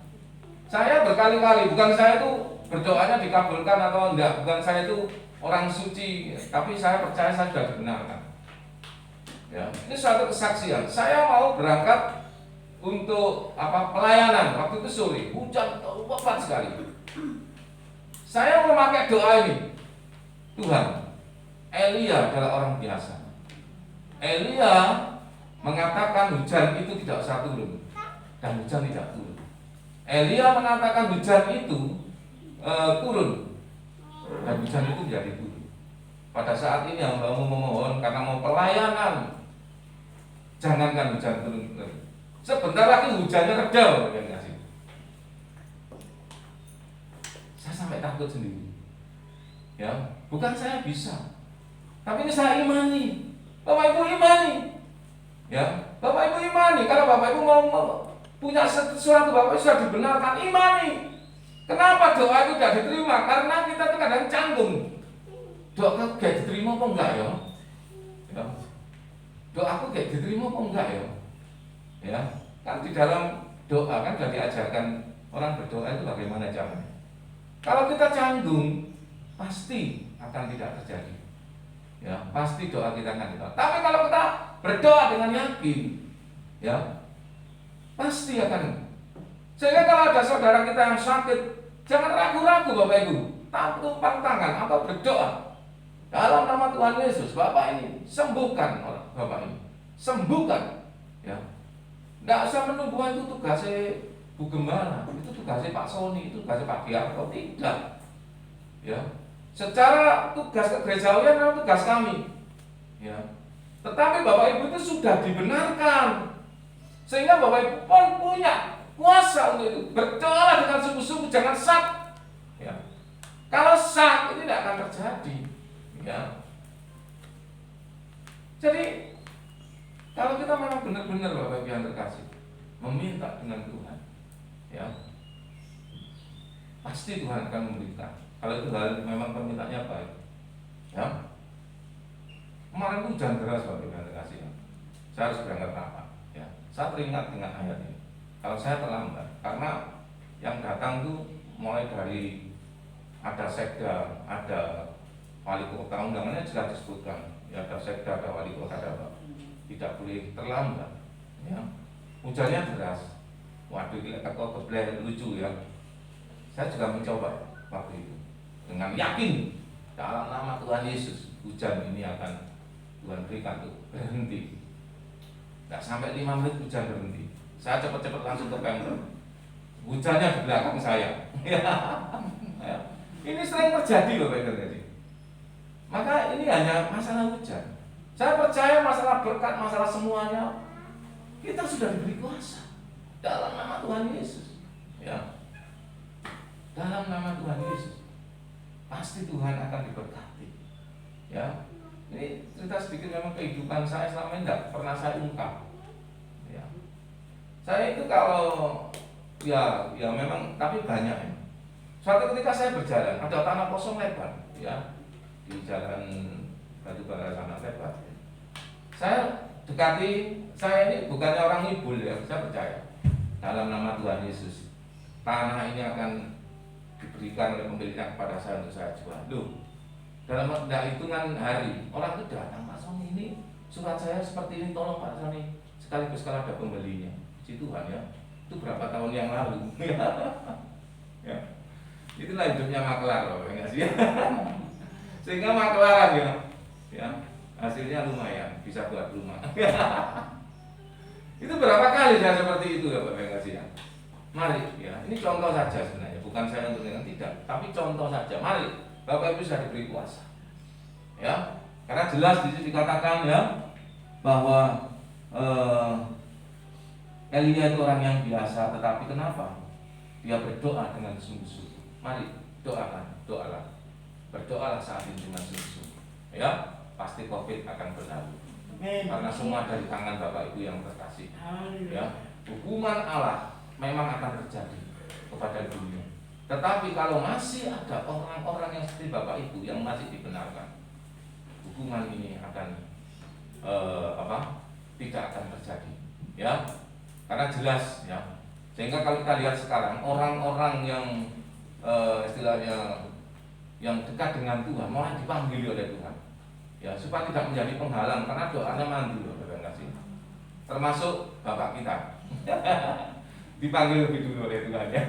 Saya berkali-kali, bukan saya itu berdoanya dikabulkan atau enggak, bukan saya itu orang suci, tapi saya percaya saya sudah dibenarkan. Ya, ini suatu kesaksian. Saya mau berangkat untuk pelayanan waktu itu sore, hujan lebat sekali. Saya memakai doa ini, Tuhan, Elia adalah orang biasa. Elia mengatakan hujan itu tidak usah turun, dan hujan tidak turun. Elia mengatakan hujan itu turun, dan hujan itu menjadi turun. Pada saat ini hambamu memohon karena mau pelayanan, jangankan hujan turun. Sebentar lagi hujannya reda, yang kasih. Saya sampai takut sendiri. Ya, bukan saya bisa, tapi ini saya imani. Bapak Ibu imani. Ya, Bapak Ibu imani. Kalau Bapak Ibu mau punya sesuatu, Bapak Ibu sudah dibenarkan, imani. Kenapa doa itu tidak diterima? Karena kita tuh kadang canggung. Doaku gak diterima apa enggak ya? Ya. Doaku gak diterima apa enggak ya? Ya, kan di dalam doa kan sudah diajarkan orang berdoa itu bagaimana caranya. Kalau kita canggung, pasti akan tidak terjadi. Ya, pasti doa kita akan ditolak. Tapi kalau kita berdoa dengan yakin, ya, pasti akan. Sehingga kalau ada saudara kita yang sakit, jangan ragu-ragu Bapak Ibu, tumpang tangan atau berdoa dalam nama Tuhan Yesus. Bapak ini sembuhkan orang Bapak ini, sembuhkan. Ya, nggak usah menunggu itu tugasnya Bu Gembala, itu tugasnya Pak Sony, itu tugasnya Pak Giarto, tidak. Ya, secara tugas kegerejawian memang tugas kami. Ya, tetapi Bapak Ibu itu sudah dibenarkan, sehingga Bapak Ibu pun punya kuasa untuk itu. Berdoalah dengan sungguh-sungguh, jangan sak. Ya, kalau sak itu tidak akan terjadi. Ya, jadi kalau kita memang benar-benar Bapak Ibu yang terkasih, meminta dengan Tuhan, ya, pasti Tuhan akan memberikan. Kalau itu hal memang permintaannya baik, ya. Kemarin itu hujan deras Bapak Ibu yang terkasih, ya. Saya harus berangkat apa? Ya, saya teringat dengan ayat ini. Kalau saya terlambat, karena yang datang tuh mulai dari ada sekda, ada wali kota, undangannya jelas disebutkan. Ya, ada sekda, ada wali kota, ada apa. Tidak boleh terlambat. Ya, hujannya deras. Waduh, kita kok kebelah lucu ya. Saya juga mencoba waktu itu dengan yakin dalam nama Tuhan Yesus, hujan ini akan Tuhan berikan tuh berhenti. Nggak sampai 5 menit hujan berhenti. Saya cepat-cepat langsung ke Pemda. Hujannya di belakang saya. Ya. Ini sering terjadi Bapak Ibu tadi. Maka ini hanya masalah hujan. Saya percaya masalah berkat, masalah semuanya kita sudah diberi kuasa dalam nama Tuhan Yesus. Ya, dalam nama Tuhan Yesus pasti Tuhan akan diberkati. Ya, ini cerita sedikit memang kehidupan saya selama ini tidak pernah saya ungkap. Ya, saya itu kalau ya memang, tapi banyak ya. Suatu ketika saya berjalan, ada tanah kosong lebar, ya, di jalan Batubara sana lebar. Saya dekati, saya ini bukannya orang ngibul ya, saya percaya dalam nama Tuhan Yesus tanah ini akan diberikan oleh pemiliknya kepada saya untuk saya jual. Loh, dalam hitungan hari orang itu datang, Pak Sony, ini surat saya seperti ini, tolong Pak Sony, sekaligus kalau ada pembelinya. Puji Tuhan ya, itu berapa tahun yang lalu. Ya, itulah hidupnya maklar loh, enggak sih? Sehingga maklaran ya, hasilnya lumayan, bisa buat rumah. Itu berapa kali saya seperti itu ya Bapak Ibu ya. Mari ya, ini contoh saja sebenarnya, bukan saya untuk yang tidak, tapi contoh saja. Mari Bapak Ibu sudah diberi kuasa. Ya, karena jelas di situ dikatakan ya bahwa Elia itu orang yang biasa, tetapi kenapa? Dia berdoa dengan sungguh-sungguh. Mari doalah. Berdoalah saat ini dengan sungguh-sungguh. Ya, pasti COVID akan berlalu. Karena semua dari tangan Bapak Ibu yang terkasih. Ya, hukuman Allah memang akan terjadi kepada dunia. Tetapi kalau masih ada orang-orang yang seperti Bapak Ibu yang masih dibenarkan, hukuman ini akan tidak akan terjadi. Ya, karena jelas ya, Sehingga kalau kita lihat sekarang orang-orang yang istilahnya yang dekat dengan Tuhan malah dipanggil oleh Tuhan, ya, supaya tidak menjadi penghalang karena doanya mantul, termasuk Bapak kita dipanggil lebih dulu oleh Tuhan, ya.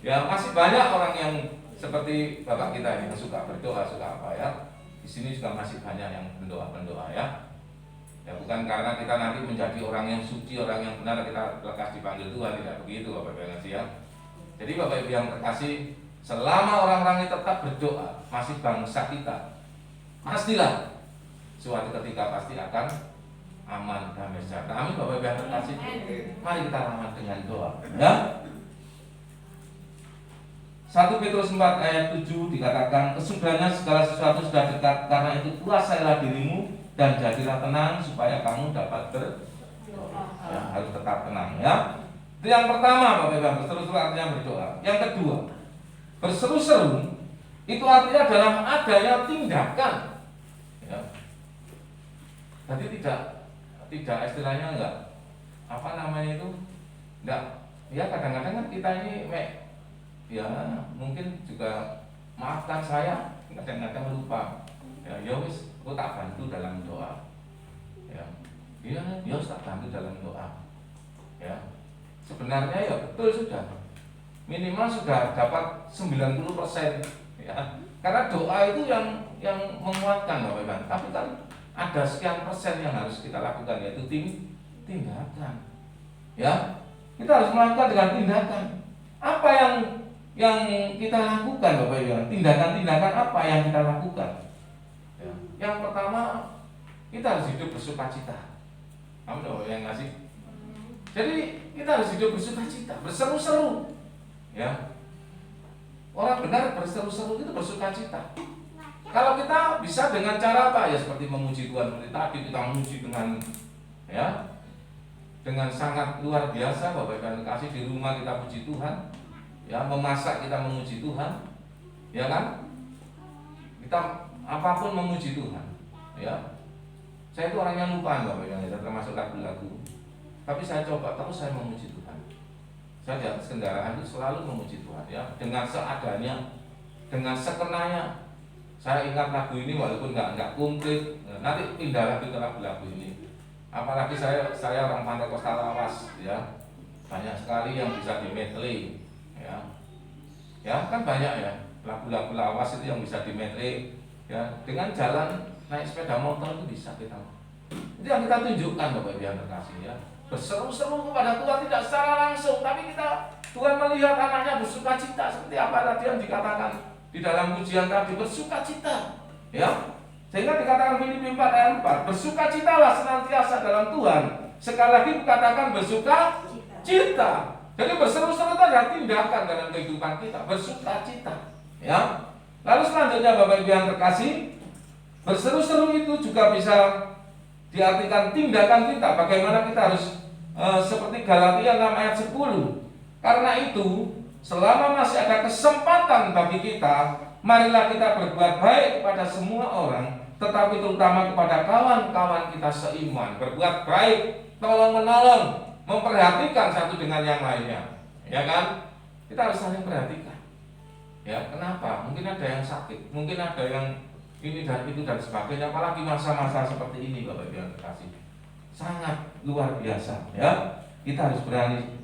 Ya, masih banyak orang yang seperti Bapak kita ini yang suka berdoa, suka apa, ya. Di sini juga masih banyak yang pendoa, ya. Ya, bukan karena kita nanti menjadi orang yang suci, orang yang benar kita lekas dipanggil Tuhan, tidak begitu Bapak Ibu yang kasih, ya. Jadi Bapak Ibu yang terkasih, selama orang-orang ini tetap berdoa, masih bangsa kita, pastilah suatu ketika pasti akan aman, damai, sejahtera. Amin Bapak Ibu yang terkasih. Mari kita ramah dengan doa, ya. 1 Petrus 4 ayat 7 dikatakan, "Kesudahnya segala sesuatu sudah dekat, karena itu kuasailah dirimu dan jadilah tenang supaya kamu dapat berdoa." Ya, harus tetap tenang, ya. Itu yang pertama Bapak Ibu, berseru-seru artinya berdoa. Yang kedua, berseru-seru itu artinya dalam adanya tindakan, ya. Jadi tidak istilahnya enggak apa namanya itu, enggak, ya kadang-kadang kan kita ini ya mungkin juga maafkan saya, kadang-kadang lupa, ya wis aku tak bantu dalam doa, ya tak bantu dalam doa, ya sebenarnya ya betul, sudah minimal sudah dapat 90%, ya, karena doa itu yang menguatkan Bapak Ibu. Tapi kan ada sekian persen yang harus kita lakukan, yaitu tindakan, ya. Kita harus melakukan dengan tindakan. Apa yang kita lakukan Bapak Ibu? Tindakan-tindakan apa yang kita lakukan? Ya. Yang pertama, kita harus hidup bersukacita. Amin Bapak yang ngasih. Jadi kita harus hidup bersukacita, berseru-seru, ya. Orang benar berseru-seru itu bersukacita. Kalau kita bisa dengan cara apa, ya seperti memuji Tuhan, seperti tadi kita memuji dengan sangat luar biasa Bapak Ibu yang kasih. Di rumah kita puji Tuhan, ya, memasak kita memuji Tuhan, ya kan? Kita apapun memuji Tuhan, ya. Saya itu orang yang lupa Bapak Ibu, ya, termasuk lagu-lagu. Tapi saya coba terus saya memuji Tuhan. Saya di atas kendaraan itu selalu memuji Tuhan, ya, dengan seadanya, dengan sekenanya. Saya ingat lagu ini walaupun nggak komplit, nanti pindah lagi ke lagu-lagu ini. Apalagi saya orang Pantekosta lawas, ya, banyak sekali yang bisa di medley, ya kan banyak ya lagu-lagu lawas itu yang bisa di medley, ya, dengan jalan naik sepeda motor itu bisa kita. Itu yang kita tunjukkan Bapak Ibu yang terkasih, ya. Berseru-seru kepada Tuhan tidak secara langsung, tapi Tuhan melihat anaknya bersukacita seperti apa tadi yang dikatakan di dalam pujian tadi, bersukacita, ya. Sehingga dikatakan Filipi 4 ayat 4, bersukacitalah senantiasa dalam Tuhan. Sekali lagi dikatakan bersukacita. Jadi berseru-seru itu adalah tindakan dalam kehidupan kita, bersukacita, ya. Lalu selanjutnya Bapak Ibu yang terkasih, berseru-seru itu juga bisa diartikan tindakan kita. Bagaimana kita harus seperti Galatia 6 ayat 10. Karena itu, selama masih ada kesempatan bagi kita, marilah kita berbuat baik kepada semua orang, tetapi terutama kepada kawan-kawan kita seiman. Berbuat baik, tolong-menolong, memperhatikan satu dengan yang lainnya, ya kan? Kita harus saling perhatikan, ya. Kenapa? Mungkin ada yang sakit, mungkin ada yang ini dan itu dan sebagainya. Apalagi masa-masa seperti ini Bapak Ibu yang terkasih, sangat luar biasa, ya. Kita harus berani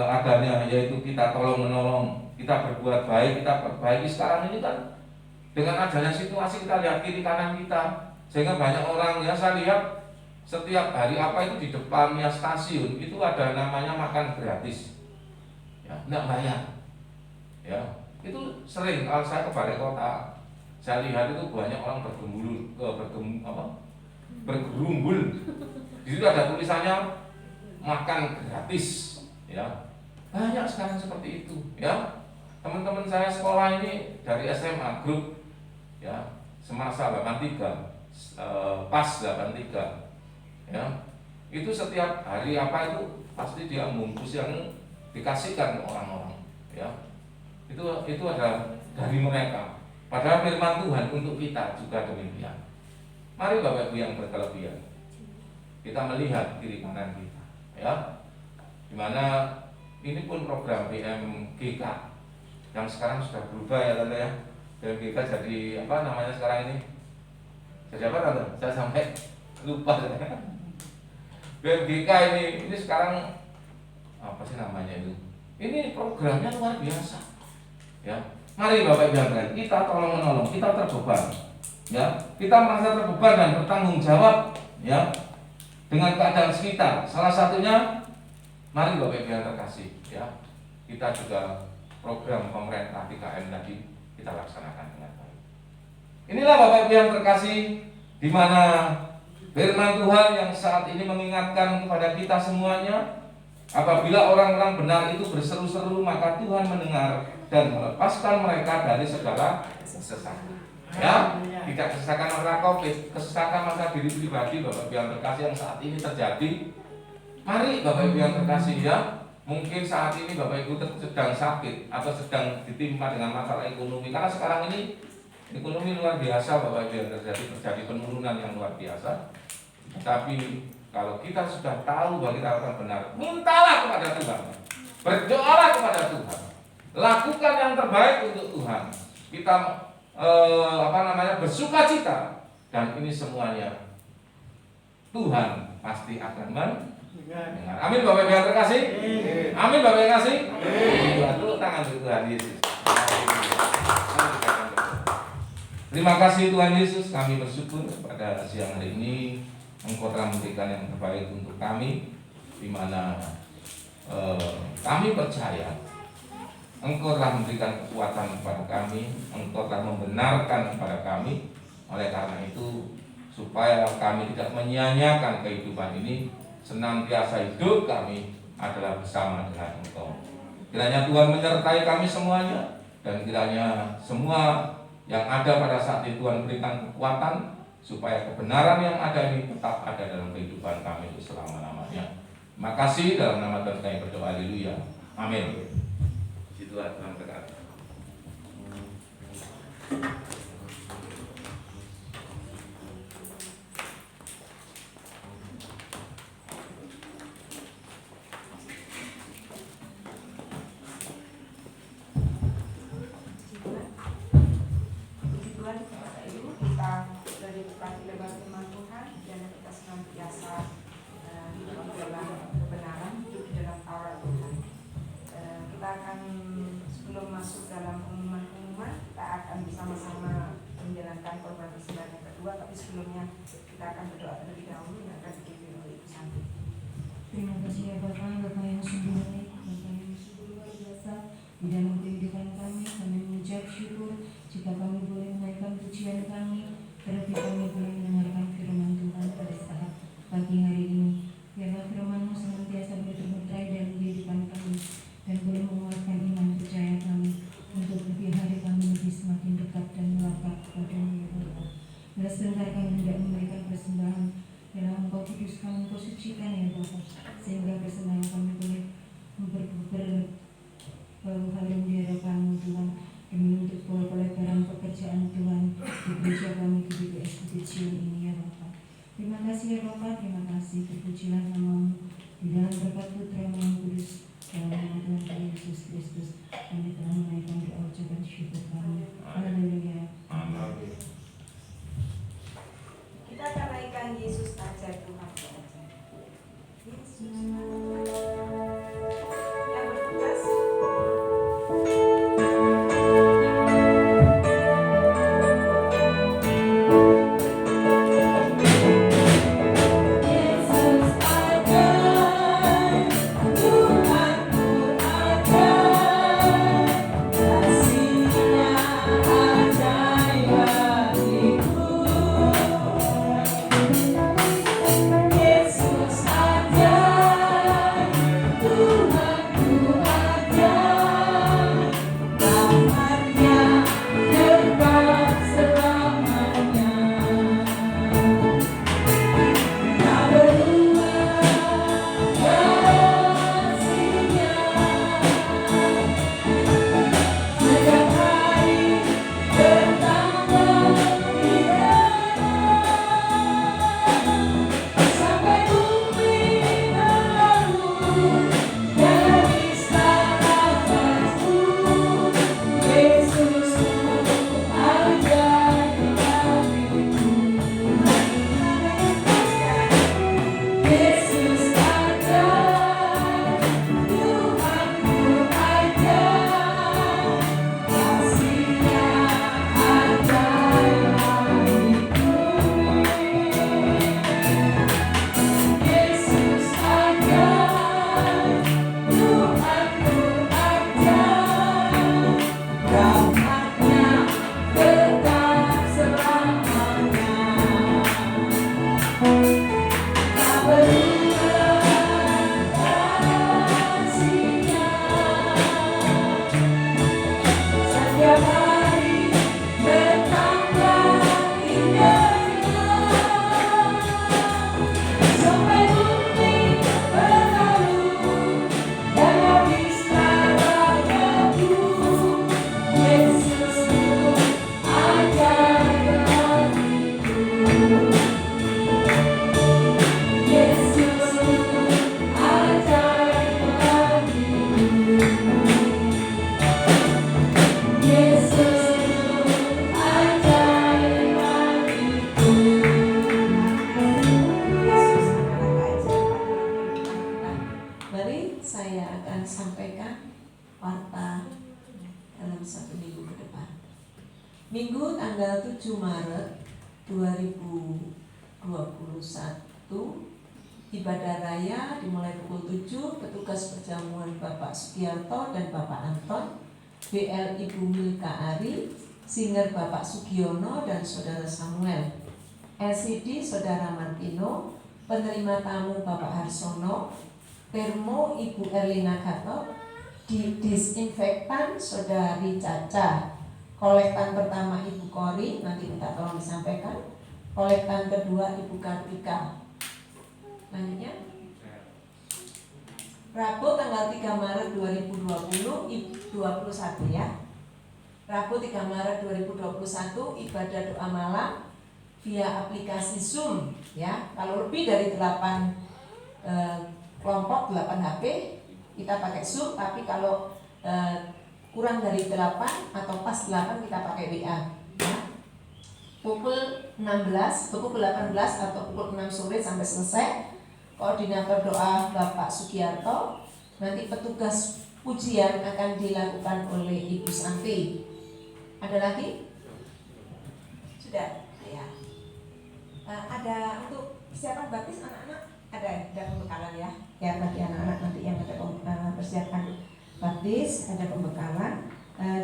adanya, yaitu kita tolong-menolong, kita berbuat baik, kita perbaiki. Sekarang ini kan dengan adanya situasi kita lihat kiri kanan kita, sehingga banyak orang, ya, saya lihat setiap hari apa itu di depannya stasiun itu ada namanya makan gratis, ya, enggak bayar, ya. Itu sering kalau saya ke Balai Kota, saya lihat itu banyak orang bergerumbul. Di situ ada tulisannya makan gratis, ya. Banyak sekarang seperti itu, ya. Teman-teman saya sekolah ini dari SMA grup, ya, semasa 83, pas 83, ya. Itu setiap hari apa itu pasti dia membungkus yang dikasihkan ke orang-orang, ya. Itu ada dari mereka. Padahal firman Tuhan untuk kita juga demikian. Mari Bapak Ibu yang berkelebihan, kita melihat kiri kanan kita, ya. Dimana ini pun program BMGK yang sekarang sudah berubah ya Tante ya. BMGK jadi apa namanya sekarang ini? Jadi apa Tante? Saya sampai lupa. BMGK ini sekarang apa sih namanya itu? Ini programnya luar biasa. Ya, mari Bapak Ibu sekalian, kita tolong menolong, kita terbeban. Ya, kita merasa terbeban dan bertanggung jawab ya dengan keadaan sekitar. Salah satunya mari Bapak Ibu yang terkasih ya. Kita juga program pemerintah 3M tadi kita laksanakan dengan baik. Inilah Bapak Ibu yang terkasih, di mana firman Tuhan yang saat ini mengingatkan kepada kita semuanya, apabila orang-orang benar itu berseru-seru, maka Tuhan mendengar dan melepaskan mereka dari segala kesesakan. Ya, tidak kesesakan masalah COVID, kesesakan masalah diri pribadi Bapak Ibu yang terkasih yang saat ini terjadi. Mari Bapak Ibu yang terkasih ya, mungkin saat ini Bapak Ibu sedang sakit atau sedang ditimpa dengan masalah ekonomi, karena sekarang ini ekonomi luar biasa Bapak Ibu yang terjadi penurunan yang luar biasa. Tapi kalau kita sudah tahu bahwa kita akan benar, mintalah kepada Tuhan, berdoalah kepada Tuhan, lakukan yang terbaik untuk Tuhan. Kita bersukacita, dan ini semuanya Tuhan pasti akan mendengar. Amin Bapak Ibu yang terkasih. Amin Bapak yang kasih. Dulu tangan Tuhan Yesus. Terima kasih Tuhan Yesus, kami bersyukur pada siang hari ini Engkau telah memberikan yang terbaik untuk kami, di mana kami percaya Engkau telah memberikan kekuatan kepada kami, Engkau telah membenarkan kepada kami. Oleh karena itu, supaya kami tidak menyia-nyiakan kehidupan ini, senantiasa hidup kami adalah bersama dengan Engkau. Kiranya Tuhan menyertai kami semuanya, dan kiranya semua yang ada pada saat itu Tuhan berikan kekuatan, supaya kebenaran yang ada ini tetap ada dalam kehidupan kami selama-lamanya. Terima kasih, dalam nama Tuhan kami berdoa, haleluya. Amin. Tuhan berkati. Terima kasih ya Bapak yang sungguh baik, Bapak yang sungguh luar biasa di dalam kehidupan kami. Kami mengucap syukur jika kami boleh menaikkan pujian kami, terlebih kami boleh mendengarkan firman Tuhan pada saat pagi hari ini. Biarlah firman-Mu senantiasa boleh termeterai dalam kehidupan kami dan boleh menguatkan iman percaya kami untuk lebih hari kami lebih semakin dekat dan melekat kepada-Mu ya Bapa. Bila sebentar kami tidak memberikan persembahan, biarlah Engkau kuduskan, Engkau sucikan ya Bapa, sehingga persembahan kami boleh berbau harum di hadapan-Mu Tuhan, demi untuk pelebaran pekerjaan Tuhan di gereja kami di BPS Bukit Sion ini ya Bapa. Terima kasih ya Bapa, terima kasih, terpujilah nama-Mu di dalam berkat Putra-Mu yang kudus, dalam nama Tuhan kami Yesus Kristus. Kami telah menaikkan doa ucapan syukur kami. Haleluya. Amin. Kita akan naikkan Yesus aja Tuhan saja. Yesus. Yang bertugas Yesus ada, Tuhanku ada, kasih-Nya 1 minggu ke depan. Minggu tanggal 7 Maret 2021 ibadah raya dimulai pukul 7. Petugas perjamuan Bapak Sugiarto dan Bapak Anton, BL Ibu Milka Ari, singer Bapak Sugiono dan Saudara Samuel, LCD Saudara Martino, penerima tamu Bapak Harsono, termo Ibu Erlina Gatot, disinfektan Saudari Caca, kolektan pertama Ibu Kori, nanti minta tolong disampaikan, kolektan kedua Ibu Kartika. Lanjutnya, Rabu tanggal 3 Maret 2021 ya. Rabu 3 Maret 2021 ibadah doa malam via aplikasi Zoom ya. Kalau lebih dari 8 kelompok 8 HP kita pakai Zoom, tapi kalau kurang dari 8 atau pas 8 kita pakai WA ya. Pukul 18 atau pukul 6 sore sampai selesai. Koordinator doa Bapak Sugiarto, nanti petugas pujian akan dilakukan oleh Ibu Santi. Ada lagi? Sudah ya. Ada untuk persiapan baptis anak-anak, ada pembekalan ya. Ya bagi anak-anak nanti yang ada persiapan baptis, ada pembekalan.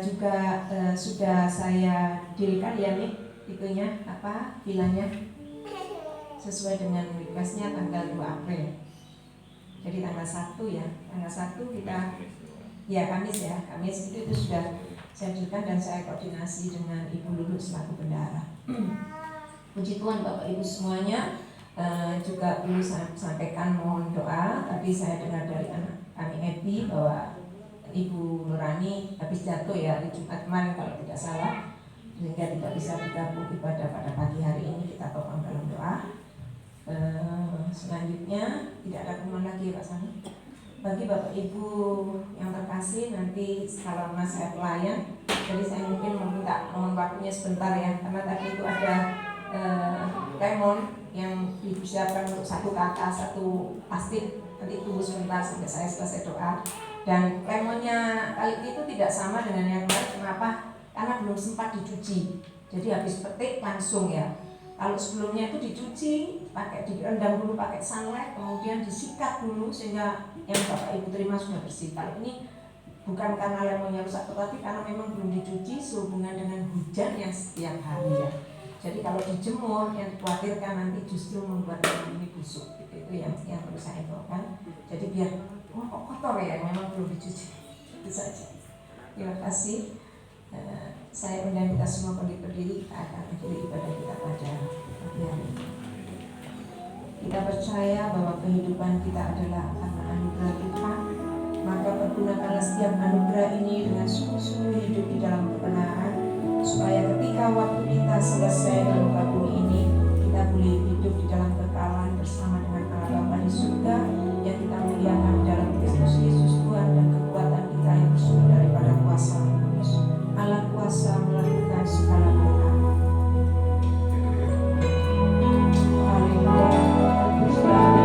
Juga sudah saya dealkan ya nih itunya apa bilangnya sesuai dengan requestnya tanggal 2 April. Jadi tanggal 1 ya, tanggal 1 kita ya Kamis itu sudah saya dealkan dan saya koordinasi dengan Ibu Lulu selaku bendara. Puji Tuhan Bapak Ibu semuanya, juga perlu saya sampaikan mohon doa. Tapi saya dengar dari anak kami Epi bahwa Ibu Nurani habis jatuh ya di Jumat kemarin kalau tidak salah, sehingga tidak bisa bergabung ibadah pada pagi hari ini. Kita tolong dalam doa. Selanjutnya tidak ada pengumuman lagi Pak Sani. Bagi Bapak Ibu yang terkasih, nanti kalau saya pelayan, jadi saya mungkin mohon waktunya sebentar ya, karena tadi itu ada lemon yang disiapkan untuk 1 kakak 1 plastik. Nanti tunggu sebentar sampai saya selesai doa. Dan lemonnya kali ini itu tidak sama dengan yang lain. Kenapa? Karena belum sempat dicuci. Jadi habis petik langsung ya. Kalau sebelumnya itu dicuci, direndam dulu pakai sunlight, kemudian disikat dulu sehingga yang Bapak Ibu terima sudah bersih. Kalau ini bukan karena lemonnya rusak, tetapi karena memang belum dicuci sehubungan dengan hujan yang setiap hari ya. Jadi kalau dijemur, yang dikhawatirkan nanti justru membuat lemon ini busuk. Itu yang perlu saya infokan. Jadi biar kok kotor ya, memang belum dicuci. Itu saja. Terima kasih. Saya undang kita semua berdiri, kita akan akhiri ibadah kita pada pagi hari ini. Kita percaya bahwa kehidupan kita adalah karena anugerah Tuhan, maka pergunakanlah setiap anugerah ini dengan sungguh-sungguh hidup di dalam kebenaran, supaya ketika waktu kita selesai di muka bumi ini, kita boleh hidup di dalam kekalahan bersama dengan Allah Bapa di surga, yang kita muliakan di dalam Kristus Yesus Tuhan dan kekuatan kita yang bersumber daripada kuasa Roh Kudus. Allah kuasa melakukan segala perkara. Segala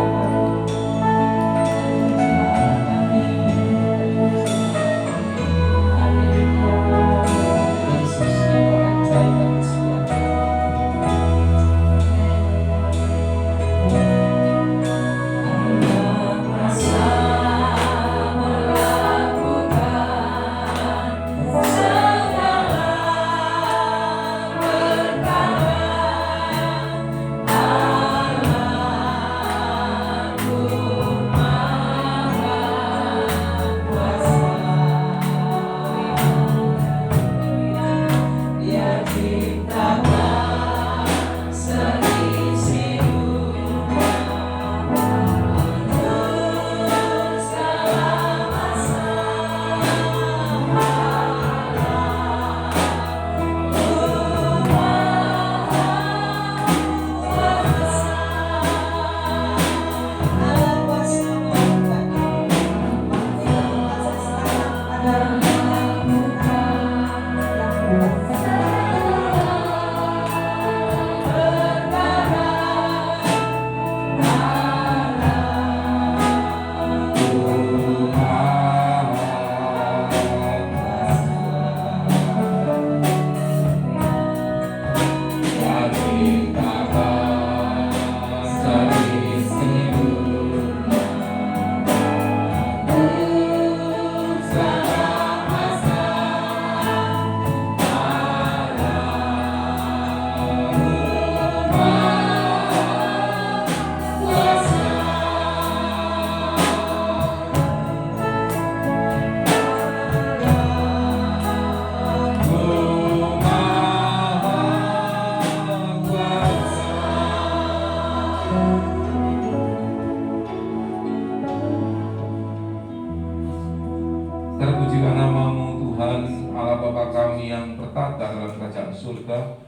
Allah Bapa kami yang bertata dalam kerajaan surga,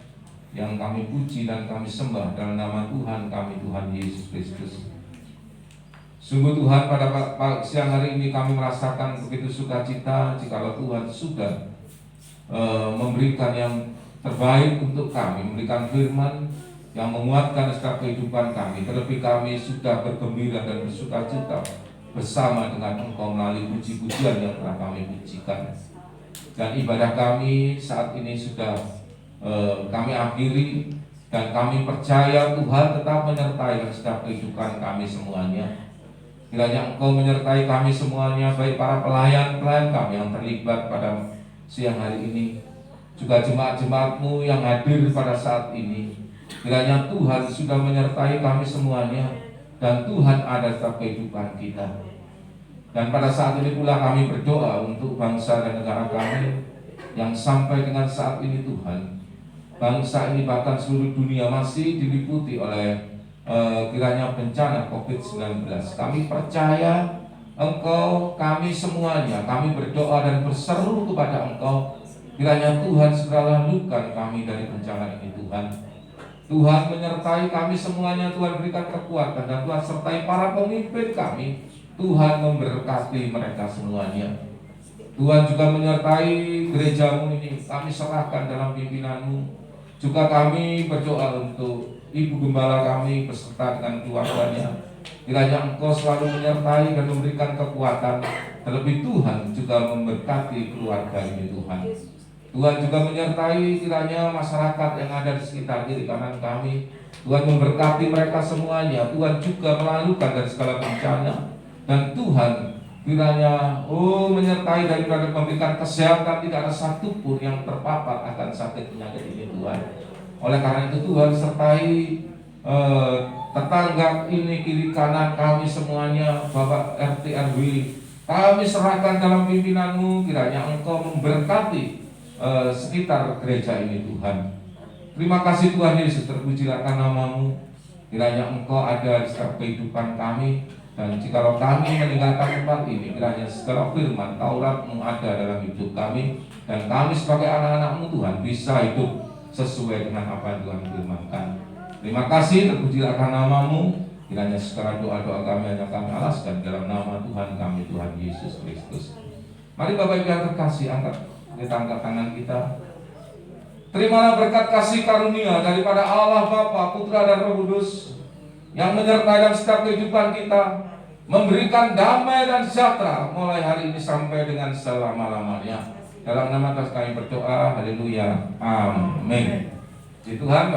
yang kami puji dan kami sembah dalam nama Tuhan kami, Tuhan Yesus Kristus. Sungguh Tuhan, pada siang hari ini kami merasakan begitu sukacita jikalau Tuhan sudah memberikan yang terbaik untuk kami, memberikan firman yang menguatkan setiap kehidupan kami. Terlebih kami sudah bergembira dan bersukacita bersama dengan Engkau melalui puji-pujian yang telah kami pujikan. Dan ibadah kami saat ini sudah kami akhiri, dan kami percaya Tuhan tetap menyertai setiap kehidupan kami semuanya. Kiranya Engkau menyertai kami semuanya, baik para pelayan-pelayan kami yang terlibat pada siang hari ini, juga jemaat-jemaat-Mu yang hadir pada saat ini. Kiranya Tuhan sudah menyertai kami semuanya, dan Tuhan ada dalam kehidupan kita. Dan pada saat ini pula kami berdoa untuk bangsa dan negara kami yang sampai dengan saat ini Tuhan, bangsa ini bahkan seluruh dunia masih diliputi oleh kiranya bencana COVID-19. Kami percaya Engkau, kami semuanya, kami berdoa dan berseru kepada Engkau, kiranya Tuhan segera lalukan kami dari bencana ini Tuhan. Tuhan menyertai kami semuanya, Tuhan berikan kekuatan, dan Tuhan sertai para pemimpin kami. Tuhan memberkati mereka semuanya. Tuhan juga menyertai gereja-Mu ini, kami serahkan dalam pimpinan-Mu. Juga kami berdoa untuk Ibu Gembala kami beserta dengan keluarganya. Kiranya Engkau selalu menyertai dan memberikan kekuatan. Terlebih Tuhan juga memberkati keluarga ini Tuhan. Tuhan juga menyertai kiranya masyarakat yang ada di sekitar kiri kanan kami. Tuhan memberkati mereka semuanya. Tuhan juga melalukan dari segala bencana. Dan Tuhan kiranya menyertai daripada memberikan kesehatan, tidak ada satupun yang terpapar akan sakit penyakit ini Tuhan. Oleh karena itu Tuhan sertai tetangga ini kiri kanan kami semuanya, Bapak RT RW, kami serahkan dalam pimpinan-Mu. Kiranya Engkau memberkati sekitar gereja ini Tuhan. Terima kasih Tuhan Yesus, terpujilah nama-Mu. Kiranya Engkau ada di setiap kehidupan kami. Dan jikalau kami meninggalkan tempat ini, kiranya segala firman Taurat-Mu ada dalam hidup kami, dan kami sebagai anak-anak-Mu Tuhan bisa hidup sesuai dengan apa yang Tuhan firmankan. Terima kasih, terpujilah nama-Mu. Kiranya segala doa-doa kami hanya kami alaskan dalam nama Tuhan kami, Tuhan Yesus Kristus. Mari Bapak Ibu yang terkasih, kita angkat tangan kita. Terimalah berkat kasih karunia daripada Allah Bapa, Putra dan Roh Kudus yang menyertai dalam setiap kehidupan kita, memberikan damai dan sejahtera mulai hari ini sampai dengan selama-lamanya. Dalam nama Tuhan kami berdoa, haleluya, amin. Puji Tuhan.